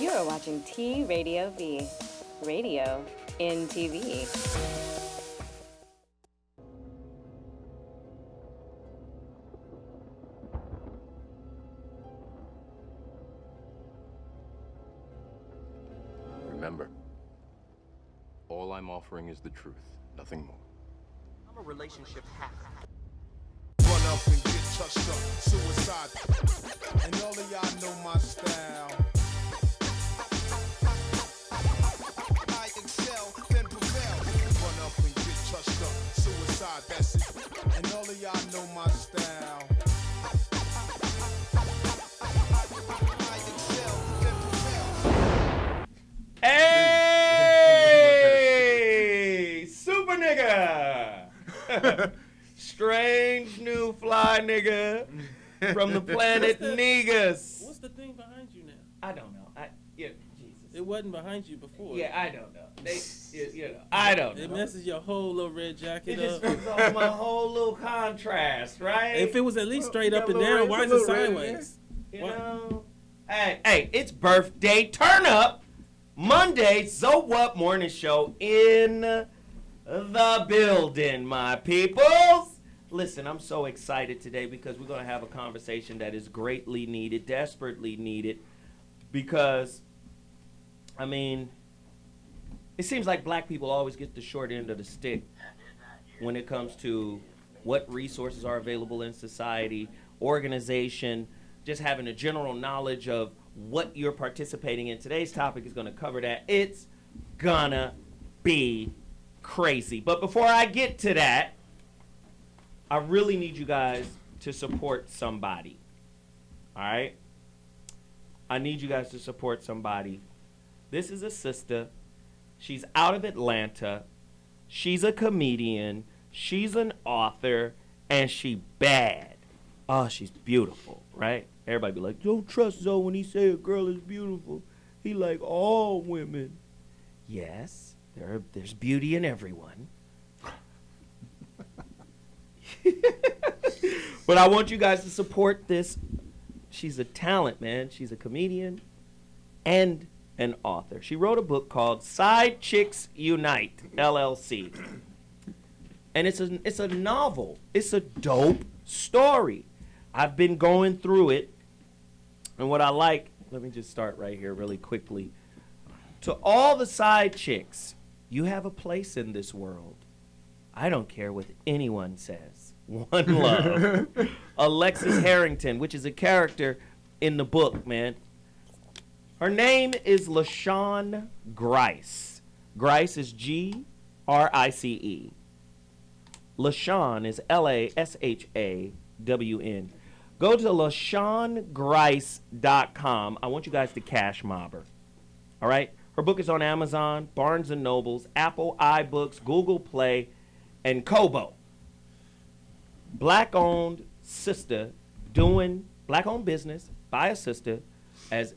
You are watching T Radio V, radio in TV. Remember, all I'm offering is the truth, nothing more. I'm a relationship hack. Run up and get touched up, suicide. And all of y'all know my style. I excel, then prevail. Run up and get touched up, suicide, that's it. And all of y'all know my style. I excel, then prevail. Hey, super nigga. Strange new fly nigga from the planet Negus. What's the thing behind you now? I don't know. Jesus. It wasn't behind you before. Yeah, I don't know. I don't know. It messes your whole little red jacket It just up. puts on my whole little contrast, right? If it was at least straight up Yeah, and down, why is it little red, sideways? You Why- know? Hey, it's birthday turn up. Monday, So What morning show in the building, my peoples. Listen, I'm so excited today because we're going to have a conversation that is greatly needed, desperately needed, because, I mean, it seems like black people always get the short end of the stick when it comes to what resources are available in society, organization, just having a general knowledge of what you're participating in. Today's topic is going to cover that. It's gonna be crazy. But before I get to that, I really need you guys to support somebody. All right? I need you guys to support somebody. This is a sister. She's out of Atlanta. She's a comedian. She's an author. And she bad. Oh, she's beautiful, right? Everybody be like, don't trust Zoe when he say a girl is beautiful. He like all women. Yes, there's beauty in everyone. But I want you guys to support this. She's a talent, man. She's a comedian and an author. She wrote a book called Side Chicks Unite, LLC. And it's a novel. It's a dope story. I've been going through it, and what I like, let me just start right here really quickly. To all the side chicks, you have a place in this world. I don't care what anyone says. One love. Alexis Harrington, which is a character in the book, man. Her name is LaShawn Grice. Grice is Grice. LaShawn is LaShawn. Go to LaShawnGrice.com. I want you guys to cash mob her. All right? Her book is on Amazon, Barnes & Nobles, Apple iBooks, Google Play, and Kobo. Black-owned sister doing black-owned business by a sister, as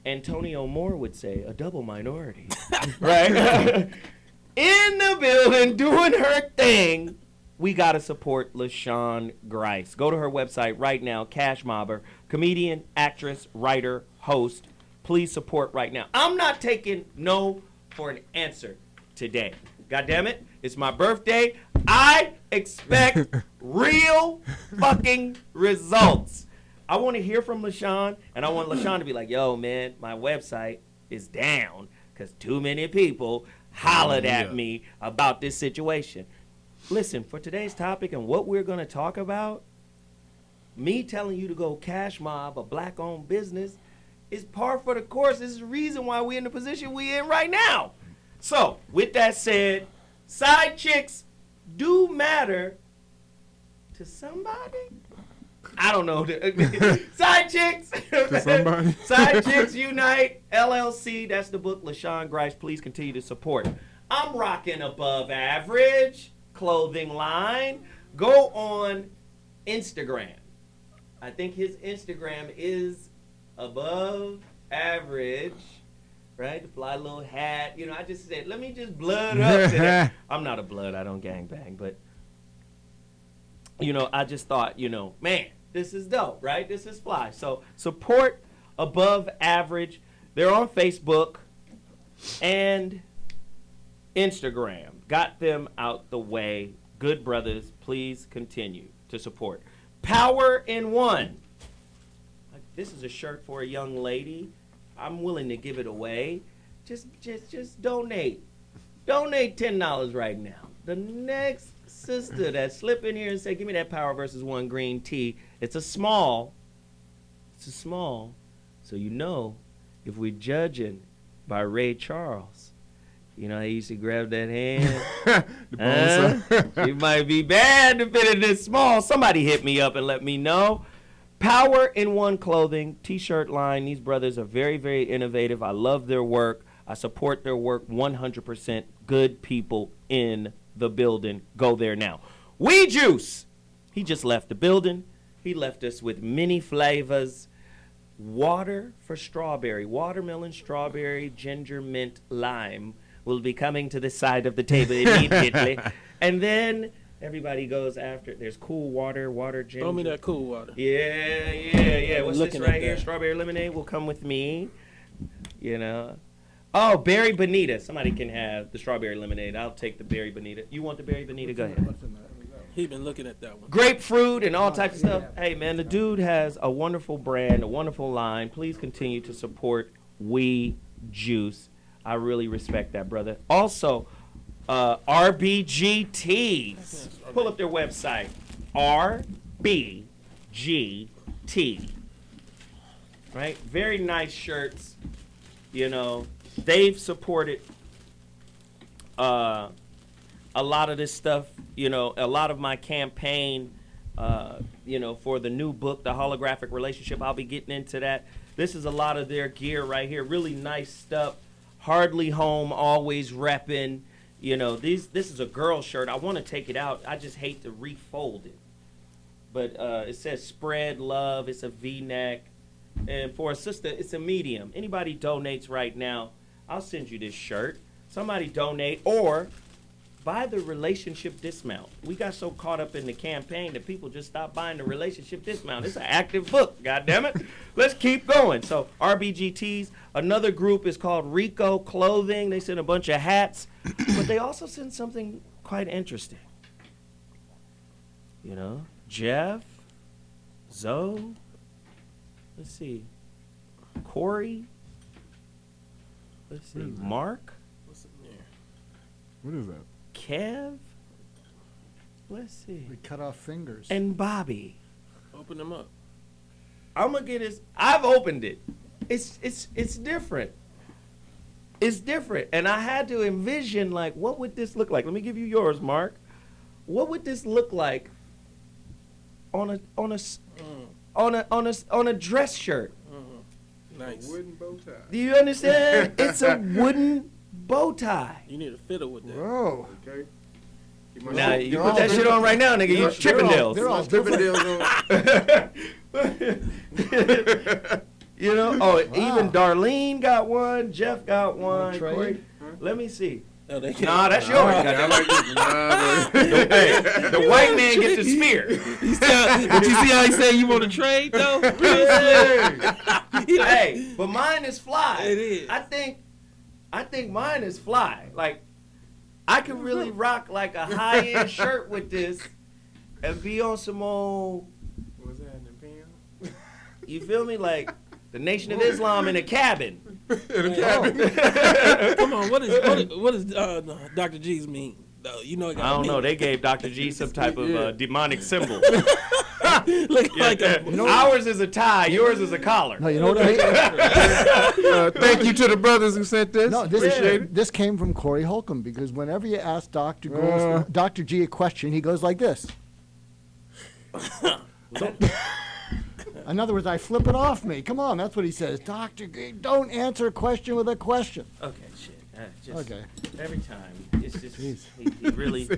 Antonio Moore would say, a double minority. Right? In the building, doing her thing. We got to support LaShawn Grice. Go to her website right now, cash mobber, comedian, actress, writer, host. Please support right now. I'm not taking no for an answer today. God damn it, it's my birthday. I expect real fucking results. I want to hear from LaShawn, and I want LaShawn to be like, yo, man, my website is down because too many people hollered at me about this situation. Listen, for today's topic and what we're going to talk about, me telling you to go cash mob a black-owned business is par for the course. This is the reason why we're in the position we're in right now. So, with that said, side chicks do matter to somebody? I don't know. Side chicks. To somebody? Side Chicks Unite, LLC. That's the book. LaShawn Grice, please continue to support. I'm rocking Above Average clothing line. Go on Instagram. I think his Instagram is Above Average, right? The fly little hat. You know, I just said, let me just blood up to that. I'm not a blood. I don't gangbang, but you know, I just thought, you know, man, this is dope, right? This is fly. So support Above Average. They're on Facebook and Instagram. Got them out the way. Good brothers, please continue to support. Power in One. This is a shirt for a young lady. I'm willing to give it away. Just donate. Donate $10 right now. The next sister that slip in here and say, give me that Power versus One green tea. It's a small. So you know, if we're judging by Ray Charles, you know, he used to grab that hand. It might be bad to fit in this small. Somebody hit me up and let me know. Power in One clothing, t-shirt line. These brothers are very, very innovative. I love their work. I support their work 100%. Good people in the building. Go there now. We Juice. He just left the building. He left us with many flavors. Water for strawberry. Watermelon, strawberry, ginger, mint, lime will be coming to the side of the table immediately. And then everybody goes after it. There's cool water, ginger. Throw me that cool water. Yeah. What's this right here? Strawberry lemonade will come with me. You know. Oh, berry bonita. Somebody can have the strawberry lemonade. I'll take the berry bonita. You want the berry bonita? Go ahead. He been looking at that one. Grapefruit and all types of stuff. Hey, man, the dude has a wonderful brand, a wonderful line. Please continue to support We Juice. I really respect that, brother. Also, RBGTs. Pull up their website. RBGT. Right? Very nice shirts. You know, they've supported a lot of this stuff. You know, a lot of my campaign, you know, for the new book, The Holographic Relationship. I'll be getting into that. This is a lot of their gear right here. Really nice stuff. Hardly home, always repping. You know, this is a girl shirt. I want to take it out. I just hate to refold it. But it says spread love. It's a V-neck. And for a sister, it's a medium. Anybody donates right now, I'll send you this shirt. Somebody donate or buy the relationship dismount. We got so caught up in the campaign that people just stopped buying the relationship dismount. It's an active book, goddammit. Let's keep going. So RBGTs, another group is called Rico Clothing. They send a bunch of hats, but they also send something quite interesting. You know, Jeff, Zoe, let's see, Corey, let's see, Mark, What's in there? What is that? Kev, let's see, We cut off fingers. and Bobby. Open them up. I'm gonna get this. I've opened it. It's different. It's different, and I had to envision like, what would this look like? Let me give you yours, Mark. What would this look like on a dress shirt? Nice. Wooden bow tie. Do you understand? It's a wooden bow tie. You need a fiddle with that. Whoa. Okay. Now you put that shit on right now, nigga. You Chippendales. They're all Chippendales on. You know. Oh, even Darlene got one. Jeff got one. trade? Corey. Let me see. Oh, they Nah, that's yours. Hey, the white man gets the spear. Did you see how he said you want to trade though? Hey, but mine is fly. It is. I think mine is fly. Like, I could really rock like a high-end shirt with this and be on some old, What's that in the pen? you feel me? Like the Nation of Islam in a cabin. Come on, what does Dr. G's mean? Though you know, it I got don't know. meaning. They gave Dr. G some type of demonic symbol. Look like a, Ours is a tie. Yours is a collar. No, you know what I mean? Thank you to the brothers who sent this. No, Appreciate it. this came from Corey Holcomb because whenever you ask Dr. G a question, he goes like this. In other words, I flip it off me. Come on, that's what he says. Dr. G, don't answer a question with a question. Okay, shit. Just Okay. every time, it's just he really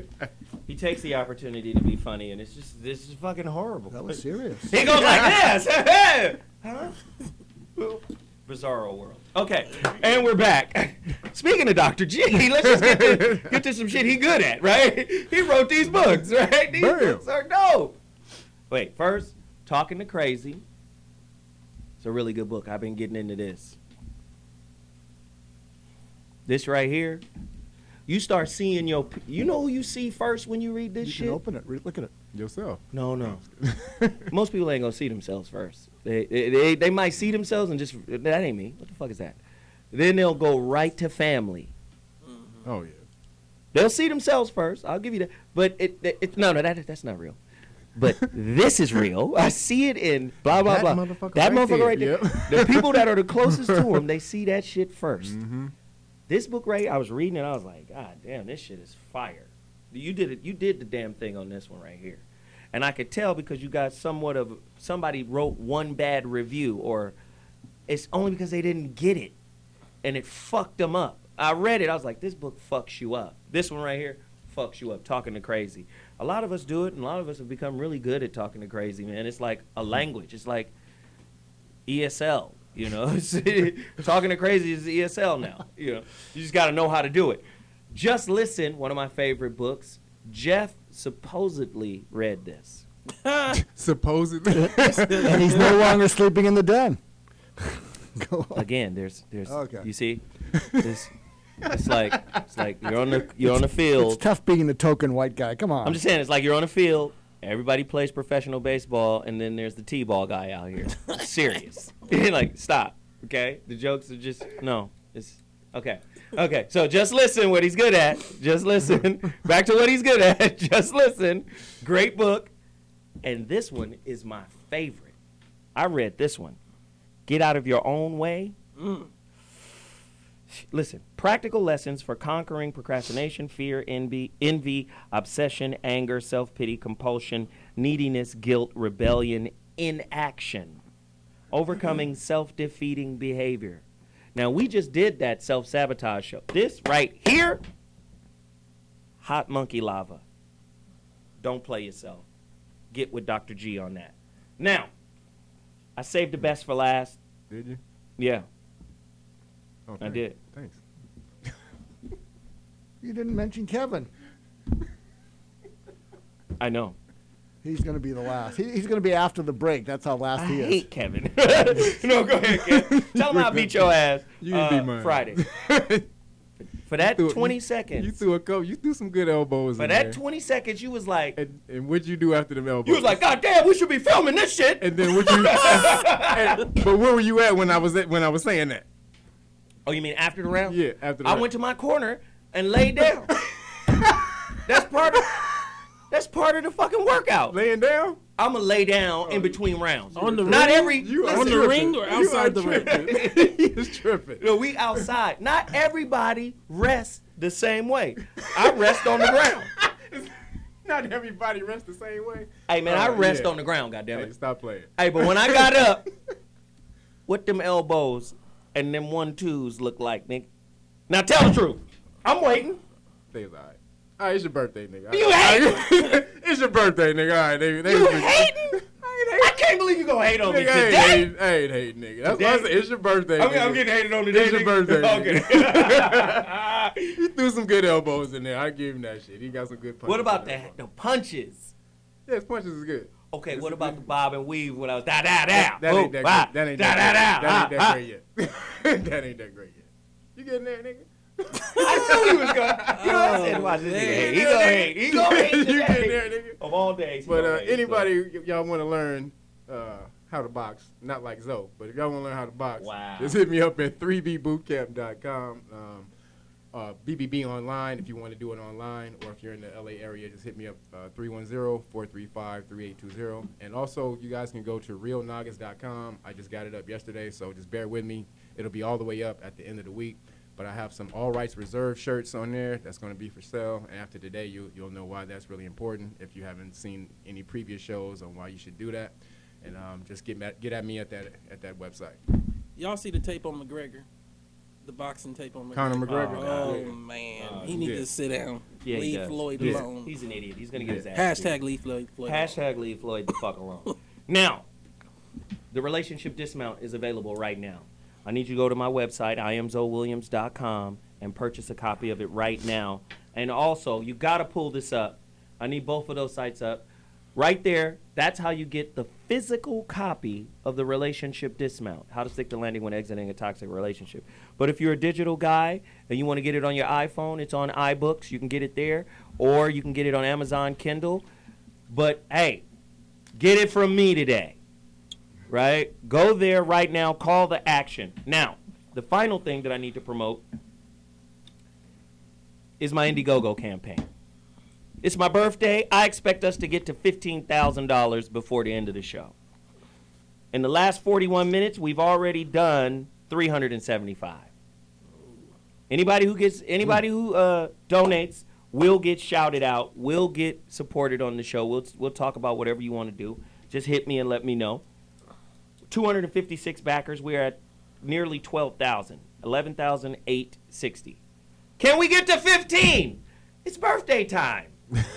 he takes the opportunity to be funny, and this is fucking horrible. That was serious. He goes like this. Huh? Bizarro world. Okay, and we're back. Speaking of Dr. G, let's just get to some shit he good at, right? He wrote these books, right? These books are dope. Wait, first, Talking to Crazy. It's a really good book. I've been getting into this. this right here, you start seeing you know who you see first when you read this You shit? can open it. Look at it. Yourself. No. Most people ain't gonna see themselves first. They might see themselves and just, that ain't me. What the fuck is that? Then they'll go right to family. Oh, yeah. They'll see themselves first. I'll give you that. But that's not real. But this is real. I see it in blah, blah, That blah. motherfucker That right motherfucker right there. there. The people that are the closest to him, they see that shit first. Mm-hmm. This book right here, I was reading it. I was like, God damn, this shit is fire. You did it. You did the damn thing on this one right here. And I could tell because you got somebody wrote one bad review, or it's only because they didn't get it. And it fucked them up. I read it. I was like, this book fucks you up. This one right here fucks you up, talking to crazy. A lot of us do it, and a lot of us have become really good at talking to crazy, man. It's like a language. It's like ESL, you know. Talking to crazy is ESL now. You know, you just got to know how to do it. Just Listen, one of my favorite books. Jeff supposedly read this. Supposedly. And he's no longer sleeping in the den. Go on. Again, there's Okay. you see, it's like you're on the field. It's tough being the token white guy. Come on. I'm just saying, it's like you're on a field. Everybody plays professional baseball, and then there's the t-ball guy out here. Serious. Like, stop. Okay, the jokes are just no. It's okay. Okay, so just listen what he's good at. Just listen. Back to what he's good at. Just listen. Great book, and this one is my favorite. I read this one. Get Out of Your Own Way. Listen, practical lessons for conquering procrastination, fear, envy, obsession, anger, self-pity, compulsion, neediness, guilt, rebellion, inaction, overcoming self-defeating behavior. Now, we just did that self-sabotage show. This right here, hot monkey lava. Don't play yourself. Get with Dr. G on that. Now, I saved the best for last. Did you? Yeah, Oh, I thanks. did. Thanks. You didn't mention Kevin. I know. He's going to be the last. He's going to be after the break. That's how last I he is. hate Kevin. No, go ahead, Kevin. Tell him I'll beat your ass You can beat mine. Friday. For that 20 seconds. You threw some good elbows For in that there. 20 seconds, you was like, And what'd you do after them elbows? you was like, God damn, we should be filming this shit. And then what you? But where were you at when I was saying that? Oh, you mean after the round? Yeah, after the I round. went to my corner and laid down. That's part of the fucking workout. Laying down? I'm gonna lay down in between rounds. On the Not ring? every. You are On the tripping. ring or You outside are the ring? tripping. He is tripping. No, we outside. Not everybody rests the same way. I rest on the ground. Not everybody rests the same way. Hey man, I rest yeah. on the ground. Hey, Goddammit. stop playing. Hey, but when I got up, what them elbows and them 1-2s look like, nigga? Now tell the truth. I'm waiting. Things all right. All right, it's your birthday, nigga. You hating? It's your birthday, nigga. All right, they You hating? I can't believe you gonna hate on me today. I ain't hating, nigga. That's why I said it's your birthday. I'm nigga. getting hated on today. It's your nigga. birthday. Okay. He threw some good elbows in there. I give him that shit. He got some good punches. What about in there. the punches? Yeah, his punches is good. Okay, It's what a about good- the bob and weave when I was da da da? That ain't that Boom, great. That ain't da, that da, great. da, That ain't ah, that great yet. That ain't that great yet. You getting there, nigga? I knew he was going. You know, I said, watch this nigga hate. He gonna hate. He gonna hate You today. getting there, nigga? Of all days. he But gonna hate, anybody, y'all want to learn how to box, not like Zoe, but if y'all want to learn how to box, Wow. just hit me up at 3bbootcamp.com. BBB online if you want to do it online, or if you're in the LA area, just hit me up 310-435-3820. And also, you guys can go to realnoggins.com. I just got it up yesterday, so just bear with me. It'll be all the way up at the end of the week. But I have some all rights reserved shirts on there that's going to be for sale. And after today, you'll know why that's really important if you haven't seen any previous shows on why you should do that. And just get at me at that website. Y'all see the tape on McGregor? The boxing tape on McGregor? Conor McGregor. Oh, Yeah. man. He needs yeah. to sit down. Yeah, he leave does. Floyd He's- alone. He's an idiot. He's gonna get his ass. Hashtag leave Floyd alone. Hashtag leave Floyd the fuck alone. Now, the relationship dismount is available right now. I need you to go to my website, IamZoeWilliams.com, and purchase a copy of it right now. And also, you got to pull this up. I need both of those sites up. Right there, that's how you get the physical copy of the relationship dismount, how to stick the landing when exiting a toxic relationship. But if you're a digital guy and you want to get it on your iPhone, it's on iBooks. You can get it there, or you can get it on Amazon Kindle. But, hey, get it from me today, right? Go there right now. Call the action. Now, the final thing that I need to promote is my Indiegogo campaign. It's my birthday. I expect us to get to $15,000 before the end of the show. In the last 41 minutes, we've already done 375. Anybody who donates will get shouted out, will get supported on the show. We'll talk about whatever you want to do. Just hit me and let me know. 256 backers. We're at nearly 12,000. 11,860. Can we get to 15? It's birthday time.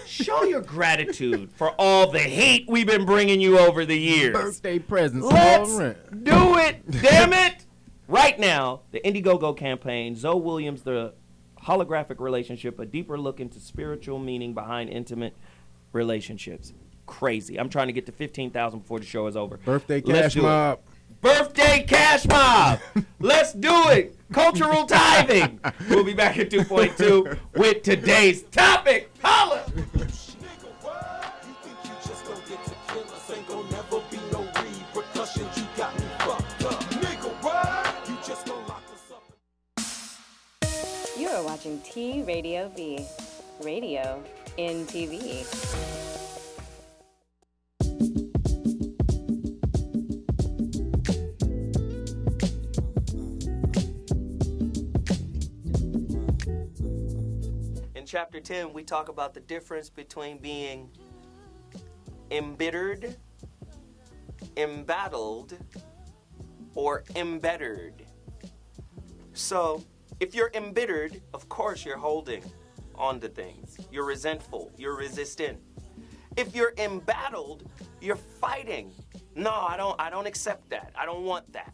Show your gratitude for all the hate we've been bringing you over the years. Birthday presents. Let's all rent. do it, damn it! Right now, the Indiegogo campaign, Zoe Williams, the holographic relationship, a deeper look into spiritual meaning behind intimate relationships. Crazy. I'm trying to get to 15,000 before the show is over. Birthday cash mob. Birthday cash mob. Let's do it. Cultural tithing. We'll be back at 2.2 with today's topic. Holla. You are watching T Radio V, radio in TV. In chapter 10, we talk about the difference between being embittered, embattled, or embittered. So, if you're embittered, of course you're holding on to things. You're resentful. You're resistant. If you're embattled, you're fighting. No, I don't accept that. I don't want that.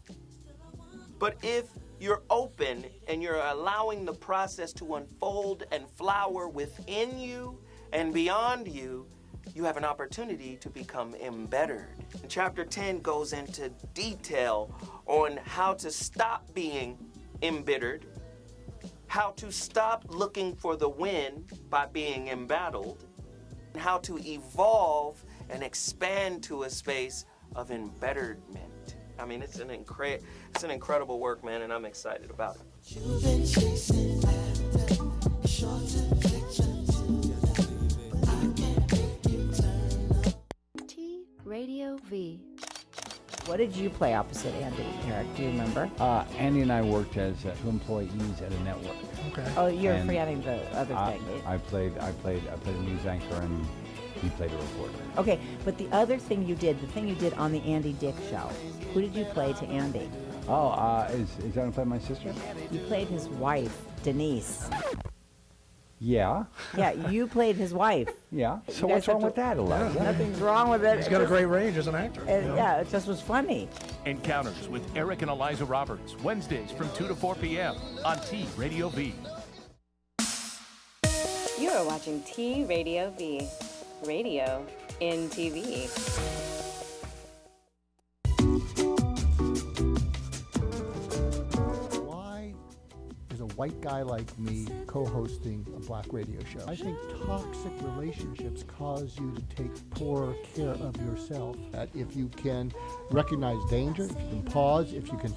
But if you're open and you're allowing the process to unfold and flower within you and beyond you, you have an opportunity to become embittered. And chapter 10 goes into detail on how to stop being embittered, how to stop looking for the win by being embattled, and how to evolve and expand to a space of embitterment. I mean, it's an incredible work, man, and I'm excited about it. You've been chasing after shorter pictures. I can't make you turn up. T Radio V. What did you play opposite Andy, Eric? Do you remember? Andy and I worked as two employees at a network. Okay. Oh, you're forgetting the other thing. I played a news anchor, and he played a reporter. Okay, but the other thing you did, the thing you did on the Andy Dick show, who did you play to Andy? Oh, is that gonna play my sister? You played his wife, Denise. Yeah. Yeah, you played his wife. Yeah. So what's wrong with that, Eliza? Nothing's wrong with it. He's got a great range as an actor. Yeah, it just was funny. Encounters with Eric and Eliza Roberts, Wednesdays from 2 to 4 p.m. on T Radio V. You are watching T Radio V, radio in TV. Why is a white guy like me co-hosting a black radio show? I think toxic relationships cause you to take poorer care of yourself. That if you can recognize danger, if you can pause, if you can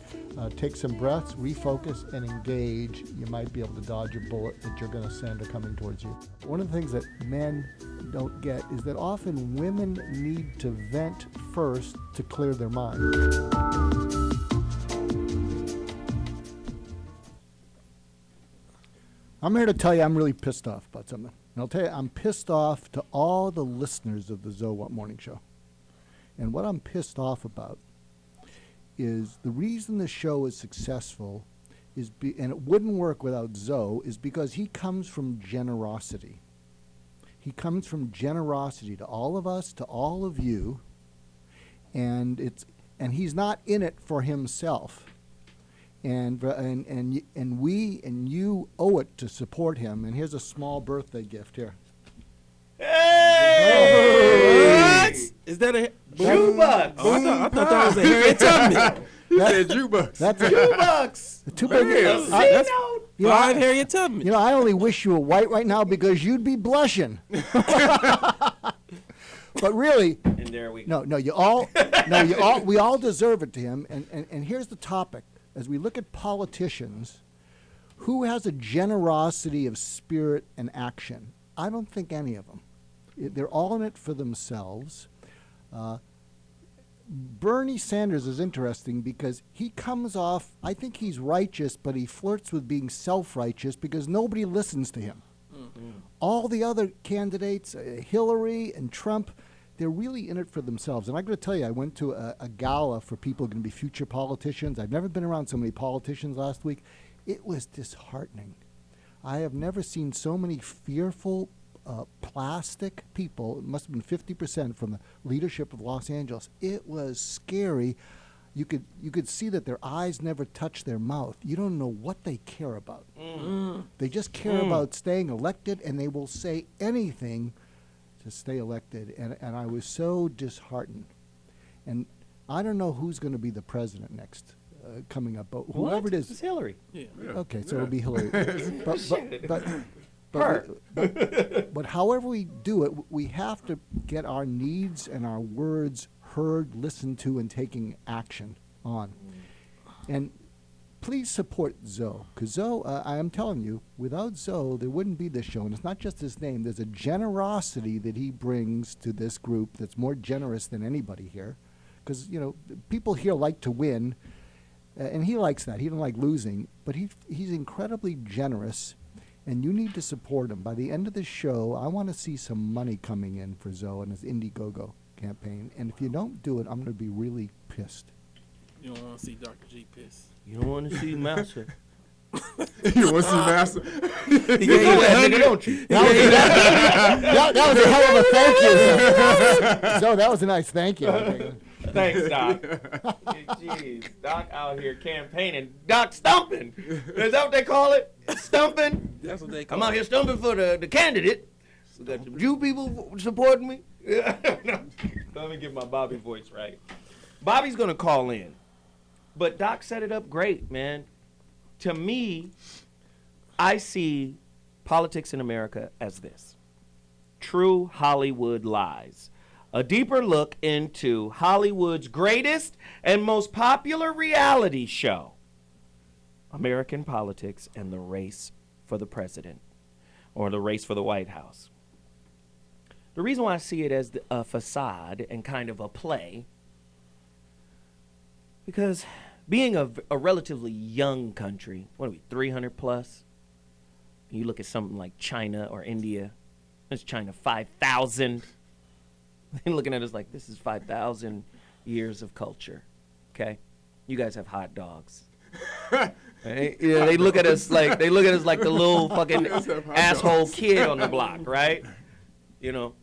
take some breaths, refocus, and engage, you might be able to dodge a bullet that you're going to send or coming towards you. One of the things that men don't get is that often women need to vent first to clear their mind. I'm here to tell you I'm really pissed off about something. And I'll tell you, I'm pissed off to all the listeners of the Zoe What Morning Show. And what I'm pissed off about is the reason the show is successful and it wouldn't work without Zoe, is because he comes from generosity. He comes from generosity to all of us, to all of you, and he's not in it for himself. And you owe it to support him. And here's a small birthday gift here. Hey! That's is that a Shoebucks. I thought that was a Harriet Tubman. You said jukebox. That's Shoebucks. too big. That's You know, fine, Harriet Tubman. You know, I only wish you were white right now because you'd be blushing. But really, And there we go. we all deserve it to him. And here's the topic: as we look at politicians, who has a generosity of spirit and action? I don't think any of them. They're all in it for themselves. Bernie Sanders is interesting because he comes off, I think he's righteous, but he flirts with being self-righteous because nobody listens to him. All the other candidates, Hillary and Trump, they're really in it for themselves. And I'm going to tell you, I went to a gala for people going to be future politicians. I've never been around so many politicians last week. It was disheartening. I have never seen so many fearful, plastic people. It must have been 50% from the leadership of Los Angeles. It was scary. You could see that their eyes never touch their mouth. You don't know what they care about. They just care about staying elected, and they will say anything to stay elected. And I was so disheartened. And I don't know who's going to be the president next, coming up, but whoever it is. It's Hillary. Yeah. Okay, so it'll be Hillary. But however we do it, we have to get our needs and our words heard, listened to, and taking action on. And please support Zoe, because Zoe, I am telling you, without Zoe, there wouldn't be this show. And it's not just his name. There's a generosity that he brings to this group that's more generous than anybody here. Because, you know, people here like to win, and he likes that. He doesn't like losing, but he's incredibly generous, and you need to support him. By the end of the show, I want to see some money coming in for Zoe and his Indiegogo campaign. And if you don't do it, I'm going to be really pissed. You don't want to see Dr. G pissed. You don't want to see Master. You want to see Master? You know that nigga, don't you? That was a hell of a thank you. So that was a nice thank you. Thanks, Doc. Jeez, Doc out here campaigning. Doc stumping. Is that what they call it? Stumping? That's what they call I'm out here stumping for the candidate. So got some Jew people supporting me. Let me get my Bobby voice right. Bobby's going to call in. But Doc set it up great, man. To me, I see politics in America as this. True Hollywood lies. A deeper look into Hollywood's greatest and most popular reality show, American politics and the race for the president, or the race for the White House. The reason why I see it as a facade and kind of a play, because being a relatively young country, what are we, 300 plus? You look at something like China or India, it's China 5,000. They're looking at us like, this is 5,000 years of culture, okay? You guys have hot dogs. Right? Yeah, they look at us like the little fucking asshole kid on the block, right? You know.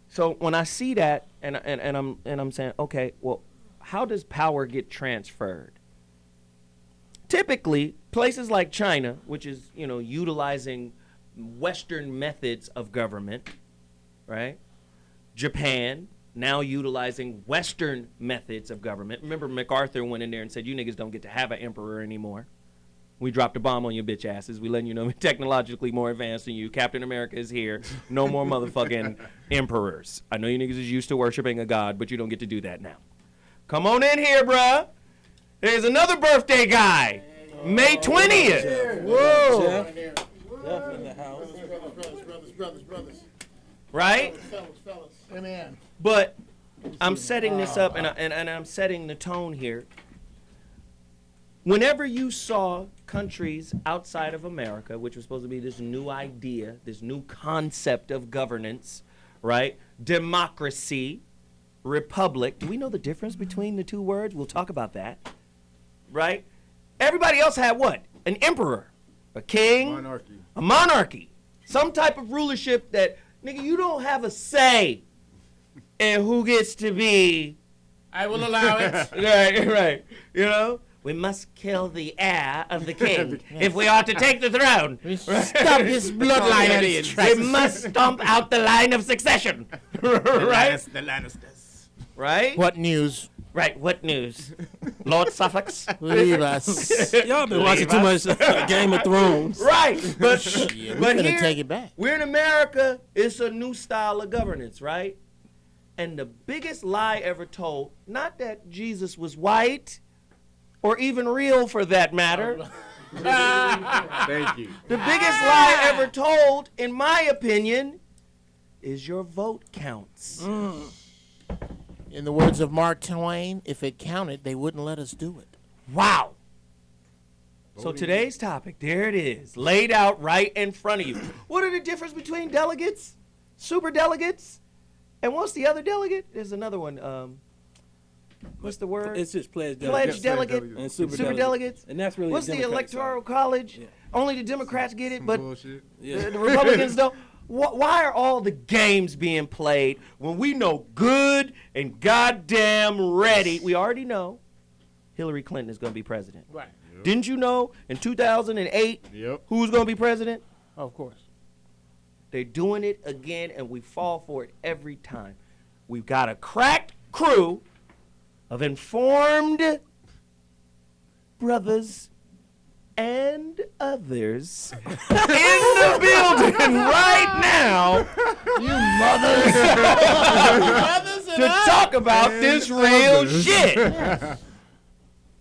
So when I see that, and I'm saying, okay, well, how does power get transferred? Typically, places like China, which is, you know, utilizing Western methods of government, right? Japan, now utilizing Western methods of government. Remember, MacArthur went in there and said, you niggas don't get to have an emperor anymore. We dropped a bomb on your bitch asses. We letting you know we're technologically more advanced than you. Captain America is here. No more motherfucking emperors. I know you niggas is used to worshiping a god, but you don't get to do that now. Come on in here, bruh. There's another birthday guy. May 20th. Whoa. Jeff in the house. Brothers. Right? Fellas. Amen. But I'm setting this up, and I'm setting the tone here. Whenever you saw countries outside of America, which was supposed to be this new idea, this new concept of governance, right? Democracy, republic. Do we know the difference between the two words? We'll talk about that, right? Everybody else had what? An emperor, a king, a monarchy, some type of rulership that, nigga, you don't have a say in who gets to be. I will allow it. Right. You know? We must kill the heir of the king if we are to take the throne. Stop his bloodline at his tracks. We must stomp out the line of succession. right? The Lannisters. Right? What news? Right, what news? Lord Suffolk's? Leave us. Y'all been watching too much Game of Thrones. Right, but Yeah, but we're gonna here, take it back. we're in America. It's a new style of governance, right? And the biggest lie ever told, not that Jesus was white, or even real for that matter. Thank you. The biggest lie ever told, in my opinion, is your vote counts. In the words of Mark Twain, if it counted, they wouldn't let us do it. Wow. So today's topic, there it is, laid out right in front of you. What are the difference between delegates, superdelegates, and what's the other delegate? There's another one. What's the word? It's just pledge Pledge delegate delegate and superdelegates. And that's really what's the Democratic electoral side. college? Yeah. Only the Democrats get it, but Bullshit. the Republicans don't. Why are all the games being played when we know good and goddamn ready? We already know Hillary Clinton is going to be president. Right. Didn't you know in 2008 Yep. who was going to be president? Of course. They're doing it again, and we fall for it every time. We've got a crack crew of informed brothers and others in the building right now, you mothers, to talk about this real shit.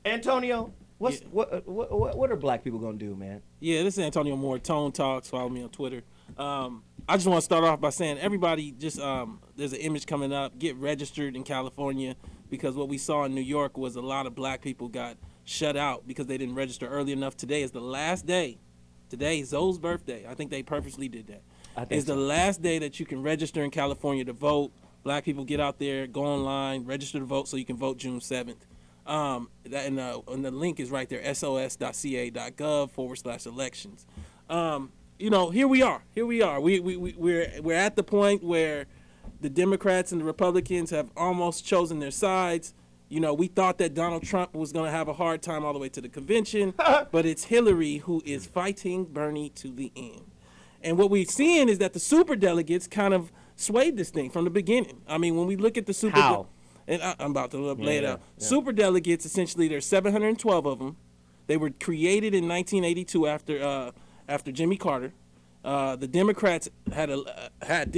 Antonio, what are black people gonna do, man? Yeah, this is Antonio Moore, Tone Talks. Follow me on Twitter. I just want to start off by saying everybody just there's an image coming up. Get registered in California, because what we saw in New York was a lot of black people got shut out because they didn't register early enough. Today is the last day. Today is Zoe's birthday. I think they purposely did that. It's the last day that you can register in California to vote. Black people, get out there, go online, register to vote so you can vote June 7th. And the link is right there, sos.ca.gov/elections. You know, here we are. We're at the point where the Democrats and the Republicans have almost chosen their sides. You know, we thought that Donald Trump was going to have a hard time all the way to the convention, but it's Hillary who is fighting Bernie to the end. And what we're seeing is that the superdelegates kind of swayed this thing from the beginning. I mean, when we look at the How? And I'm about to lay it out. Yeah. Superdelegates, essentially, there's 712 of them. They were created in 1982 after Jimmy Carter. The Democrats had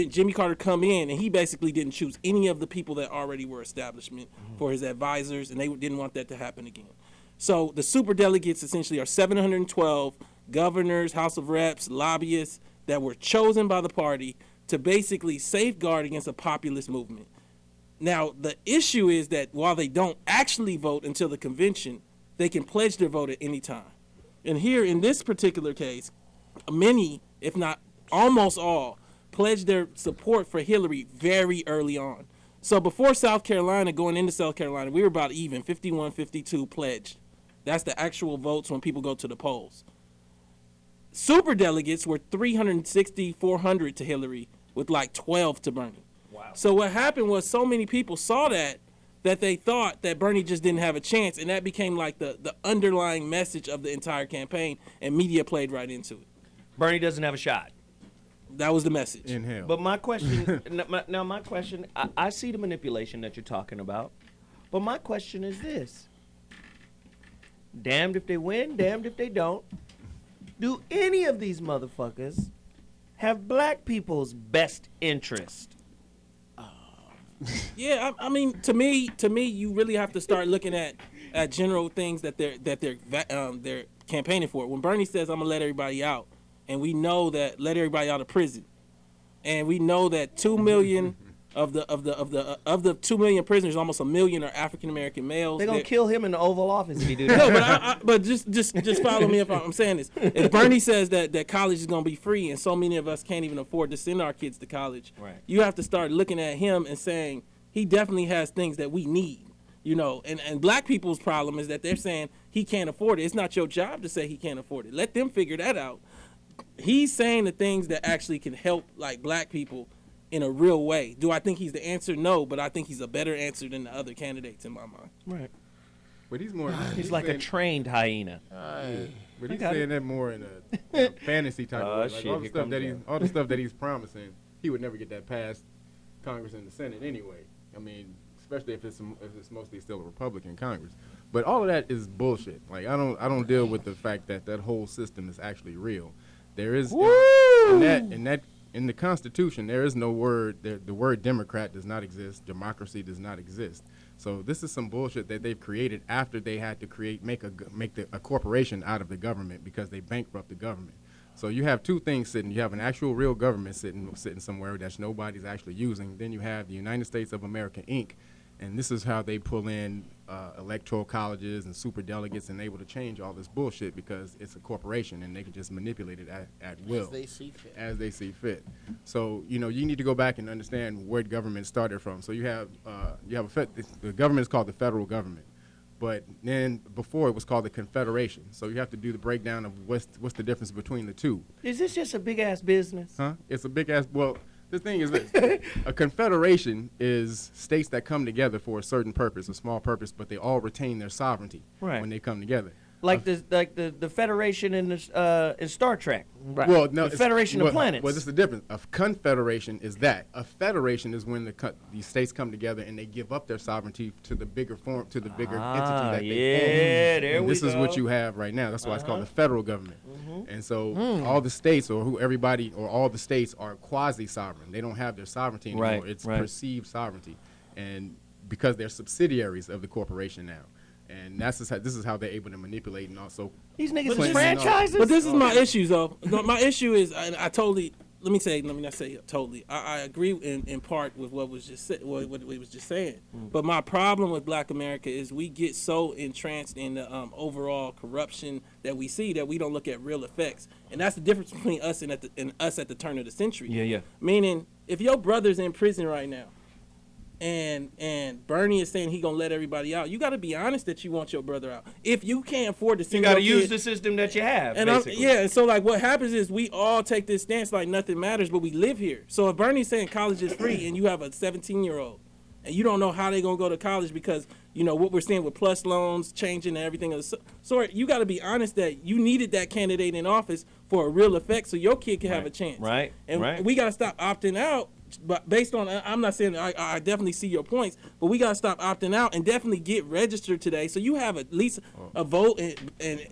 Jimmy Carter come in, and he basically didn't choose any of the people that already were establishment for his advisors, and they didn't want that to happen again. So the superdelegates essentially are 712 governors, House of Reps, lobbyists that were chosen by the party to basically safeguard against a populist movement. Now, the issue is that while they don't actually vote until the convention, they can pledge their vote at any time. And here, in this particular case, many, if not almost all, pledged their support for Hillary very early on. So before South Carolina, going into South Carolina, we were about even, 51-52 pledged. That's the actual votes when people go to the polls. Superdelegates were 360, 400 to Hillary, with like 12 to Bernie. Wow. So what happened was so many people saw that they thought that Bernie just didn't have a chance, and that became like the underlying message of the entire campaign, and media played right into it. Bernie doesn't have a shot. That was the message. In hell. But my question, my question, I see the manipulation that you're talking about, but my question is this. Damned if they win, damned if they don't. Do any of these motherfuckers have black people's best interest? Yeah, I mean, to me, you really have to start looking at general things that they're campaigning for. When Bernie says, "I'm gonna let everybody out," and we know that let everybody out of prison, and we know that 2 million of the 2 million prisoners, almost 1 million are African American males. They're gonna kill him in the Oval Office if he do that. No, but just follow me if I'm saying this. If Bernie says that college is gonna be free, and so many of us can't even afford to send our kids to college, right, you have to start looking at him and saying he definitely has things that we need. You know, and black people's problem is that they're saying he can't afford it. It's not your job to say he can't afford it. Let them figure that out. He's saying the things that actually can help like black people in a real way. Do I think he's the answer? No, but I think he's a better answer than the other candidates in my mind. Right. But he's more. He's like a trained hyena. But he's saying that more in a fantasy type of way. Like shit, all the stuff that all the stuff that he's promising, he would never get that passed Congress and the Senate anyway. I mean, especially if it's mostly still a Republican Congress. But all of that is bullshit. Like I don't deal with the fact that that whole system is actually real. There is in the Constitution there is no word. The word Democrat does not exist. Democracy does not exist. So this is some bullshit that they've created after they had to make a corporation out of the government because they bankrupt the government. So you have two things sitting. You have an actual real government sitting somewhere that nobody's actually using. Then you have the United States of America, Inc., and this is how they pull in electoral colleges and superdelegates and able to change all this bullshit because it's a corporation and they can just manipulate it at will. As they see fit. As they see fit. So, you need to go back and understand where government started from. So you have the government is called the federal government. But then before it was called the Confederation. So you have to do the breakdown of what's the difference between the two. Is this just a big ass business? Huh? It's a big ass. Well, the thing is this: a confederation is states that come together for a certain purpose, a small purpose, but they all retain their sovereignty when they come together. Like the Federation in Star Trek. Right. Well, no, the Federation of Planets. Well, this is the difference. A confederation is that. A federation is when these states come together and they give up their sovereignty to the bigger entity that they form. There and this is what you have right now. That's why it's called the federal government. And so all the states all the states are quasi-sovereign. They don't have their sovereignty anymore. Right, It's right. perceived sovereignty, and because they're subsidiaries of the corporation now. And this is how they're able to manipulate and also. These niggas Clinton is franchises. But this is my issue, though. No, my issue is, I totally. Let me not say totally. I agree in part with what was just said, what we was just saying. But my problem with Black America is we get so entranced in the overall corruption that we see that we don't look at real effects, and that's the difference between us and us at the turn of the century. Yeah. Meaning, if your brother's in prison right now, and Bernie is saying he gonna let everybody out, you got to be honest that you want your brother out. If you can't afford to send You got to your use kid- the system that you have. and basically. and so like what happens is we all take this stance like nothing matters, but we live here. So if Bernie's saying college is free and you have a 17-year-old and you don't know how they're gonna go to college because what we're seeing with plus loans changing and everything of the sort, you got to be honest that you needed that candidate in office for a real effect so your kid can have a chance. Right. And we got to stop opting out. But based on, I'm not saying I definitely see your points, but we gotta stop opting out and definitely get registered today, so you have at least a vote, and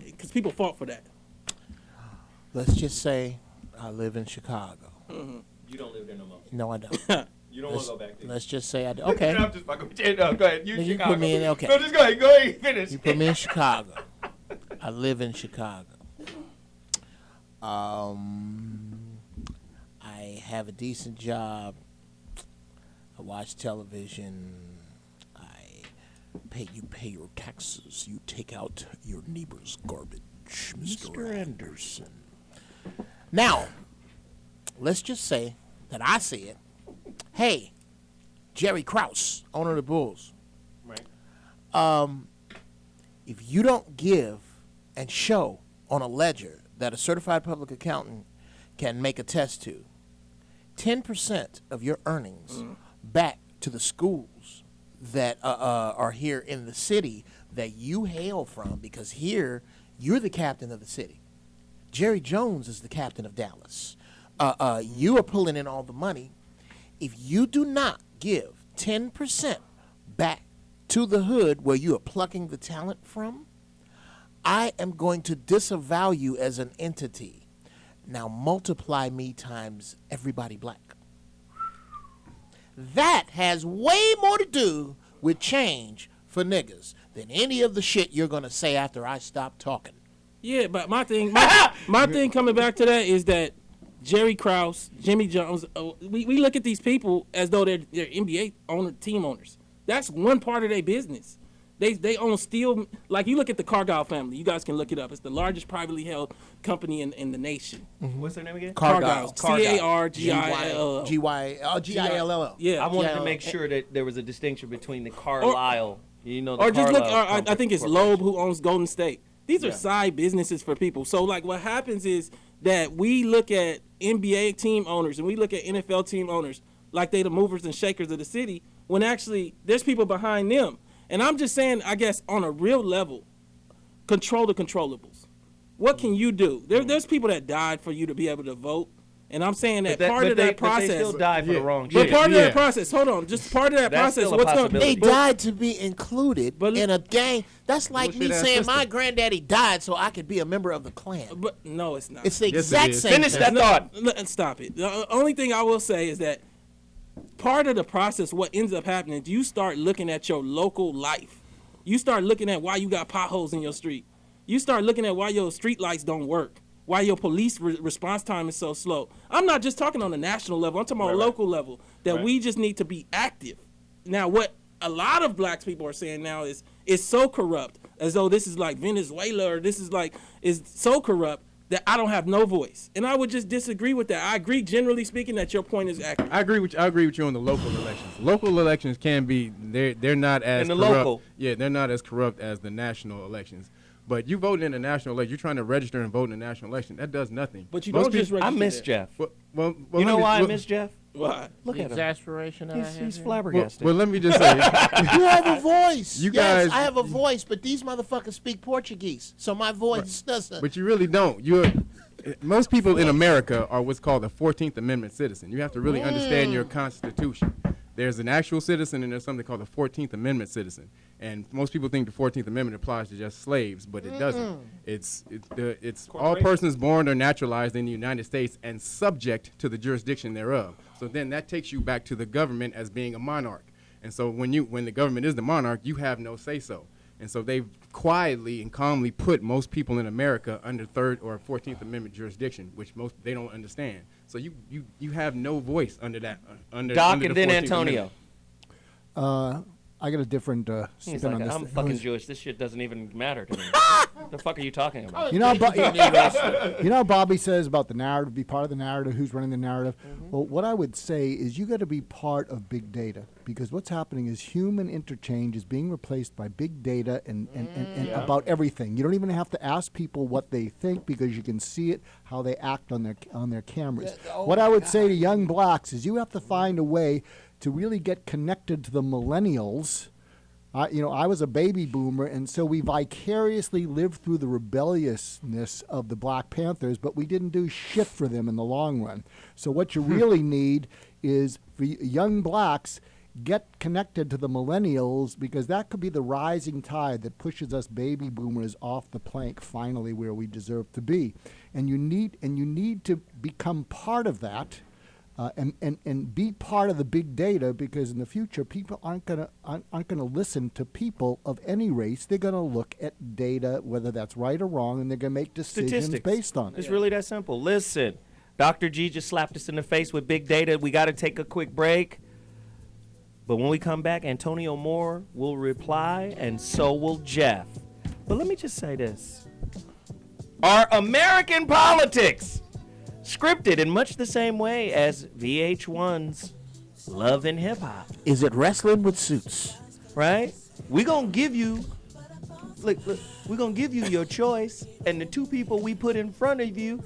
because people fought for that. Let's just say I live in Chicago. You don't live there no more. No, I don't. You don't want to go back there. Let's just say I do. Okay. I'm just fucking with you. No, go ahead. You Chicago. put me in. Okay. No, just go ahead. Go ahead. Finish. You put me in Chicago. I live in Chicago. I have a decent job. I watch television. You pay your taxes. You take out your neighbor's garbage, Mr. Anderson. Now, let's just say that I said, hey, Jerry Krause, owner of the Bulls. Right. If you don't give and show on a ledger that a certified public accountant can make a test to, 10% of your earnings back to the schools that are here in the city that you hail from, because here you're the captain of the city. Jerry Jones is the captain of Dallas. You are pulling in all the money. If you do not give 10% back to the hood where you are plucking the talent from, I am going to disavow you as an entity. Now multiply me times everybody black. That has way more to do with change for niggas than any of the shit you're going to say after I stop talking. Yeah, but my thing coming back to that is that Jerry Krause, Jimmy Jones, we look at these people as though they're NBA team owners. That's one part of their business. They own steel. Like, you look at the Cargill family. You guys can look it up. It's the largest privately held company in the nation. What's their name again? Cargill. Cargill. G-I-L-L. Yeah. I wanted to make sure that there was a distinction between the Carlisle, or just look. I think it's Loeb who owns Golden State. These are side businesses for people. So like, what happens is that we look at NBA team owners and we look at NFL team owners like they the movers and shakers of the city, when actually there's people behind them. And I'm just saying, I guess on a real level, control the controllables. What can you do? There's people that died for you to be able to vote. And I'm saying that But part of that but process. they still die for the wrong But shit. part of that process, hold on, just part of that That's process. still a What's going? possibility. They died to be included in a gang. That's like me Bullshit ass saying my system. granddaddy died so I could be a member of the Klan. But no, it's not. It's the exact same thing. Stop it. The only thing I will say is that part of the process, what ends up happening, you start looking at your local life. You start looking at why you got potholes in your street. You start looking at why your street lights don't work. Why your police response time is so slow. I'm not just talking on the national level. I'm talking about local level. That we just need to be active. Now, what a lot of black people are saying now is it's so corrupt, as though this is like Venezuela or this is so corrupt that I don't have no voice. And I would just disagree with that. I agree, generally speaking, that your point is accurate. I agree with you on the local elections. Local elections can be they're not as In the corrupt. local. Yeah, they're not as corrupt as the national elections. But you voting in the national election, you're trying to register and vote in the national election. That does nothing. But you Most don't just people- register. I miss Jeff. Well, You know why I miss Jeff? Why? Look The at him. exasperation that I have He's here. flabbergasted. Well, let me just say. You have a voice. You yes, guys- I have a voice, but these motherfuckers speak Portuguese, so my voice doesn't. But you really don't. Most people in America are what's called a 14th Amendment citizen. You have to really understand your Constitution. There's an actual citizen and there's something called the 14th Amendment citizen. And most people think the 14th Amendment applies to just slaves, but it doesn't. It's all persons born or naturalized in the United States and subject to the jurisdiction thereof. So then that takes you back to the government as being a monarch. And so when the government is the monarch, you have no say-so. And so they've quietly and calmly put most people in America under 3rd or 14th Amendment jurisdiction, which they don't understand. So you have no voice under that. Doc under and the then 14th Antonio. Amendment. I got a different He's spin like, on this. I'm fucking Jewish. This shit doesn't even matter to me. The fuck are you talking about? You know, you know how Bobby says about the narrative, be part of the narrative, who's running the narrative? Well, what I would say is you got to be part of big data, because what's happening is human interchange is being replaced by big data and about everything. You don't even have to ask people what they think, because you can see it, how they act on their cameras. What I would say to young blacks is you have to find a way to really get connected to the millennials. I was a baby boomer, and so we vicariously lived through the rebelliousness of the Black Panthers, but we didn't do shit for them in the long run. So what you really need is for young blacks, get connected to the millennials, because that could be the rising tide that pushes us baby boomers off the plank finally where we deserve to be. And you need to become part of that. And be part of the big data, because in the future people aren't gonna listen to people of any race. They're gonna look at data, whether that's right or wrong, and they're gonna make decisions Statistics. based on it. It's really that simple. Listen, Dr. G just slapped us in the face with big data. We got to take a quick break. But when we come back, Antonio Moore will reply, and so will Jeff. But let me just say this. Are American politics scripted in much the same way as VH1's Love and Hip Hop? Is it wrestling with suits? Right? We're going to give you, look, we're going to give you your choice, and the two people we put in front of you,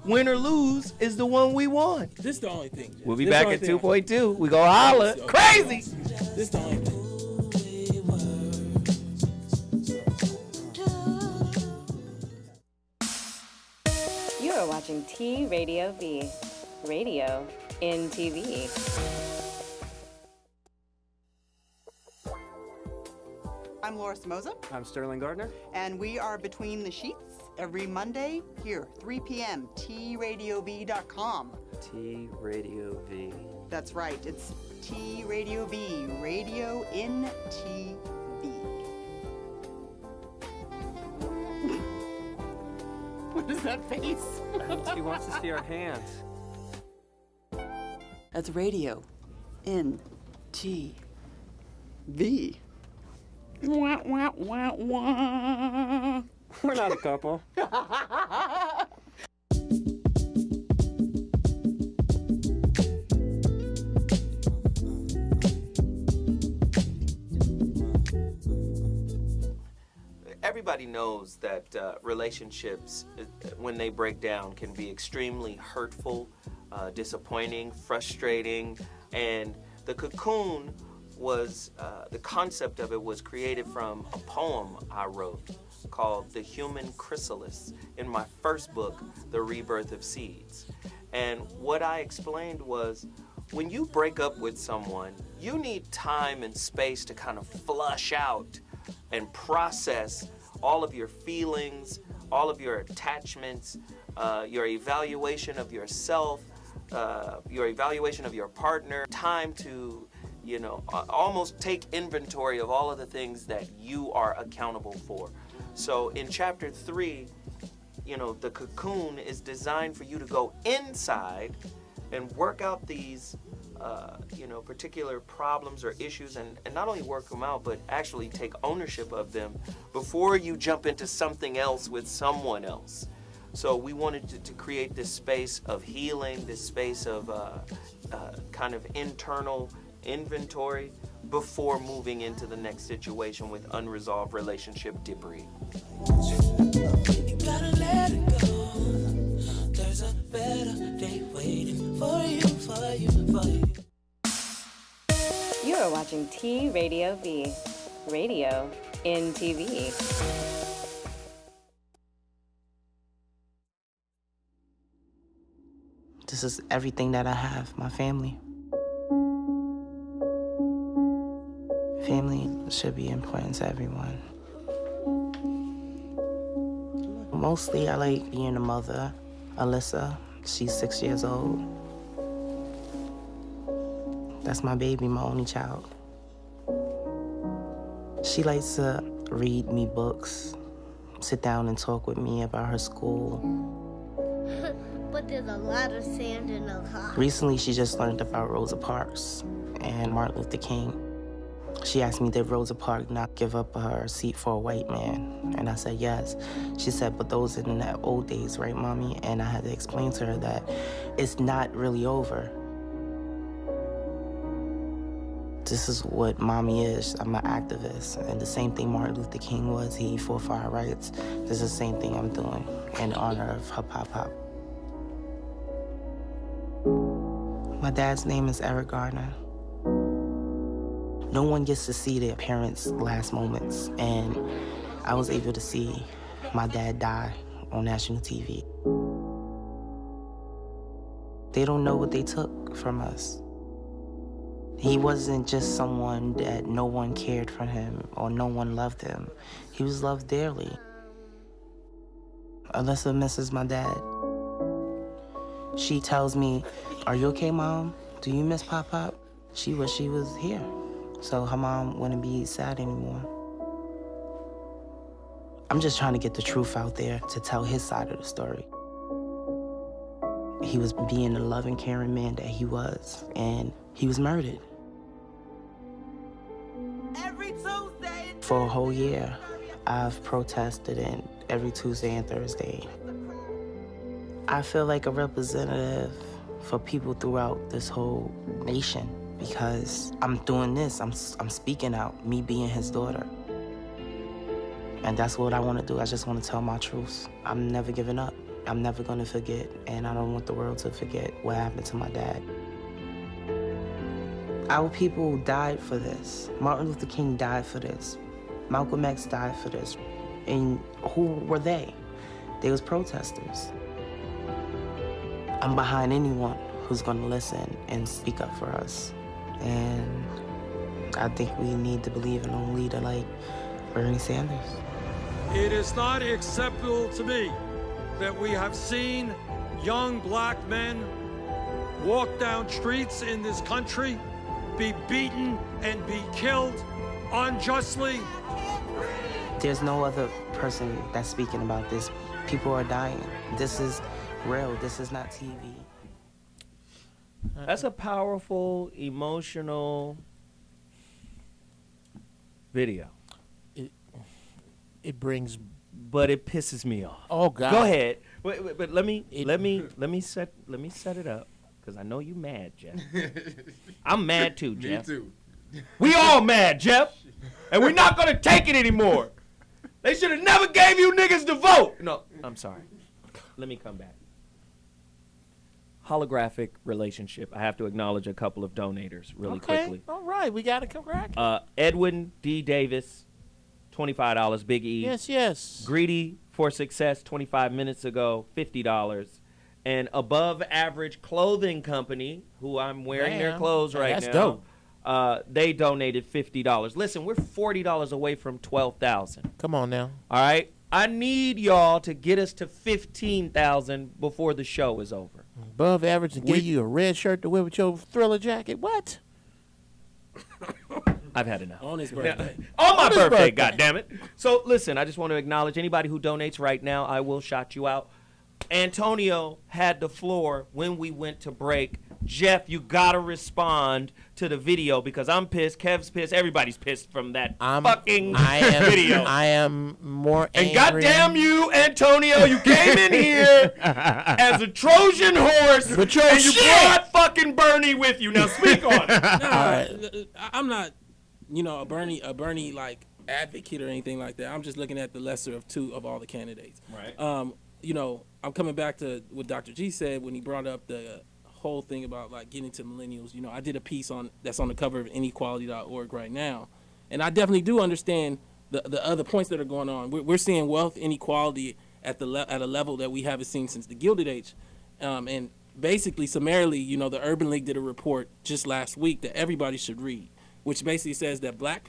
win or lose, is the one we want. This is the only thing. We'll be back at 2.2. We go holla. Crazy! This is the only thing. You are watching T Radio V, radio in TV. I'm Laura Samoza. I'm Sterling Gardner. And we are Between the Sheets every Monday here, 3 p.m., tradiov.com. T Radio V. That's right, it's T Radio V, radio in TV. What is that face? She wants to see our hands. That's radio in TV. Wah, wah, wah, wah. We're not a couple. Everybody knows that relationships, when they break down, can be extremely hurtful, disappointing, frustrating, and the Cocoon was, the concept of it was created from a poem I wrote called The Human Chrysalis in my first book, The Rebirth of Seeds. And what I explained was, when you break up with someone, you need time and space to kind of flush out and process all of your feelings, all of your attachments, your evaluation of yourself, your evaluation of your partner, time to, almost take inventory of all of the things that you are accountable for. So in chapter 3, the cocoon is designed for you to go inside and work out these, particular problems or issues, and not only work them out, but actually take ownership of them before you jump into something else with someone else. So we wanted to create this space of healing, this space of kind of internal inventory before moving into the next situation with unresolved relationship debris. You gotta let it go. There's a better day waiting for you, for you, for you. You are watching T Radio V, radio in TV. This is everything that I have, my family. Family should be important to everyone. Mostly, I like being a mother. Alyssa, she's 6 years old. That's my baby, my only child. She likes to read me books, sit down and talk with me about her school. But there's a lot of sand in the car. Recently, she just learned about Rosa Parks and Martin Luther King. She asked me, did Rosa Parks not give up her seat for a white man? And I said, yes. She said, but those in the old days, right, Mommy? And I had to explain to her that it's not really over. This is what Mommy is. I'm an activist. And the same thing Martin Luther King was. He fought for our rights. This is the same thing I'm doing in honor of her pop-pop. My dad's name is Eric Garner. No one gets to see their parents' last moments, and I was able to see my dad die on national TV. They don't know what they took from us. He wasn't just someone that no one cared for him or no one loved him. He was loved dearly. Alyssa misses my dad. She tells me, are you okay, Mom? Do you miss Pop-Pop? She wish she was here. So her mom wouldn't be sad anymore. I'm just trying to get the truth out there to tell his side of the story. He was being the loving, caring man that he was, and he was murdered. Every Tuesday. For a whole year, I've protested and every Tuesday and Thursday. I feel like a representative for people throughout this whole nation. Because I'm doing this, I'm speaking out, me being his daughter. And that's what I want to do. I just want to tell my truth. I'm never giving up. I'm never going to forget, and I don't want the world to forget what happened to my dad. Our people died for this. Martin Luther King died for this. Malcolm X died for this. And who were they? They was protesters. I'm behind anyone who's going to listen and speak up for us. And I think we need to believe in a leader like Bernie Sanders. It is not acceptable to me that we have seen young black men walk down streets in this country, be beaten and be killed unjustly. There's no other person that's speaking about this. People are dying. This is real. This is not TV. That's a powerful, emotional video. It brings, but it pisses me off. Oh God! Go ahead. Wait, but let me set it up because I know you mad, Jeff. I'm mad too, Jeff. Me too. We all mad, Jeff, and we're not gonna take it anymore. They should have never gave you niggas the vote. No, I'm sorry. Let me come back. Holographic relationship. I have to acknowledge a couple of donators really quickly. All right, we got to congratulate. Edwin D. Davis, $25, Big E. Yes. Greedy for Success, 25 minutes ago, $50. and Above Average Clothing Company, who I'm wearing their Damn. clothes Hey, right that's now. dope. They donated $50. Listen, we're $40 away from 12,000. Come on now. All right, I need y'all to get us to 15,000 before the show is over. Above Average and give you a red shirt to wear with your Thriller jacket. What? I've had enough. On his birthday. On my his birthday, birthday. goddammit. So listen, I just want to acknowledge anybody who donates right now. I will shout you out. Antonio had the floor when we went to break. Jeff, you gotta respond to the video because I'm pissed. Kev's pissed. Everybody's pissed from that fucking video. I am more And angry. goddamn you, Antonio, you came in here as a Trojan horse, But your and you shit. brought fucking Bernie with you. Now speak on it. I'm not, a Bernie like advocate or anything like that. I'm just looking at the lesser of two of all the candidates. Right. I'm coming back to what Dr. G said when he brought up the whole thing about like getting to millennials. I did a piece that's on the cover of inequality.org right now, and I definitely do understand the other points that are going on. We're seeing wealth inequality at a level that we haven't seen since the Gilded Age, and basically summarily, the Urban League did a report just last week that everybody should read, which basically says that black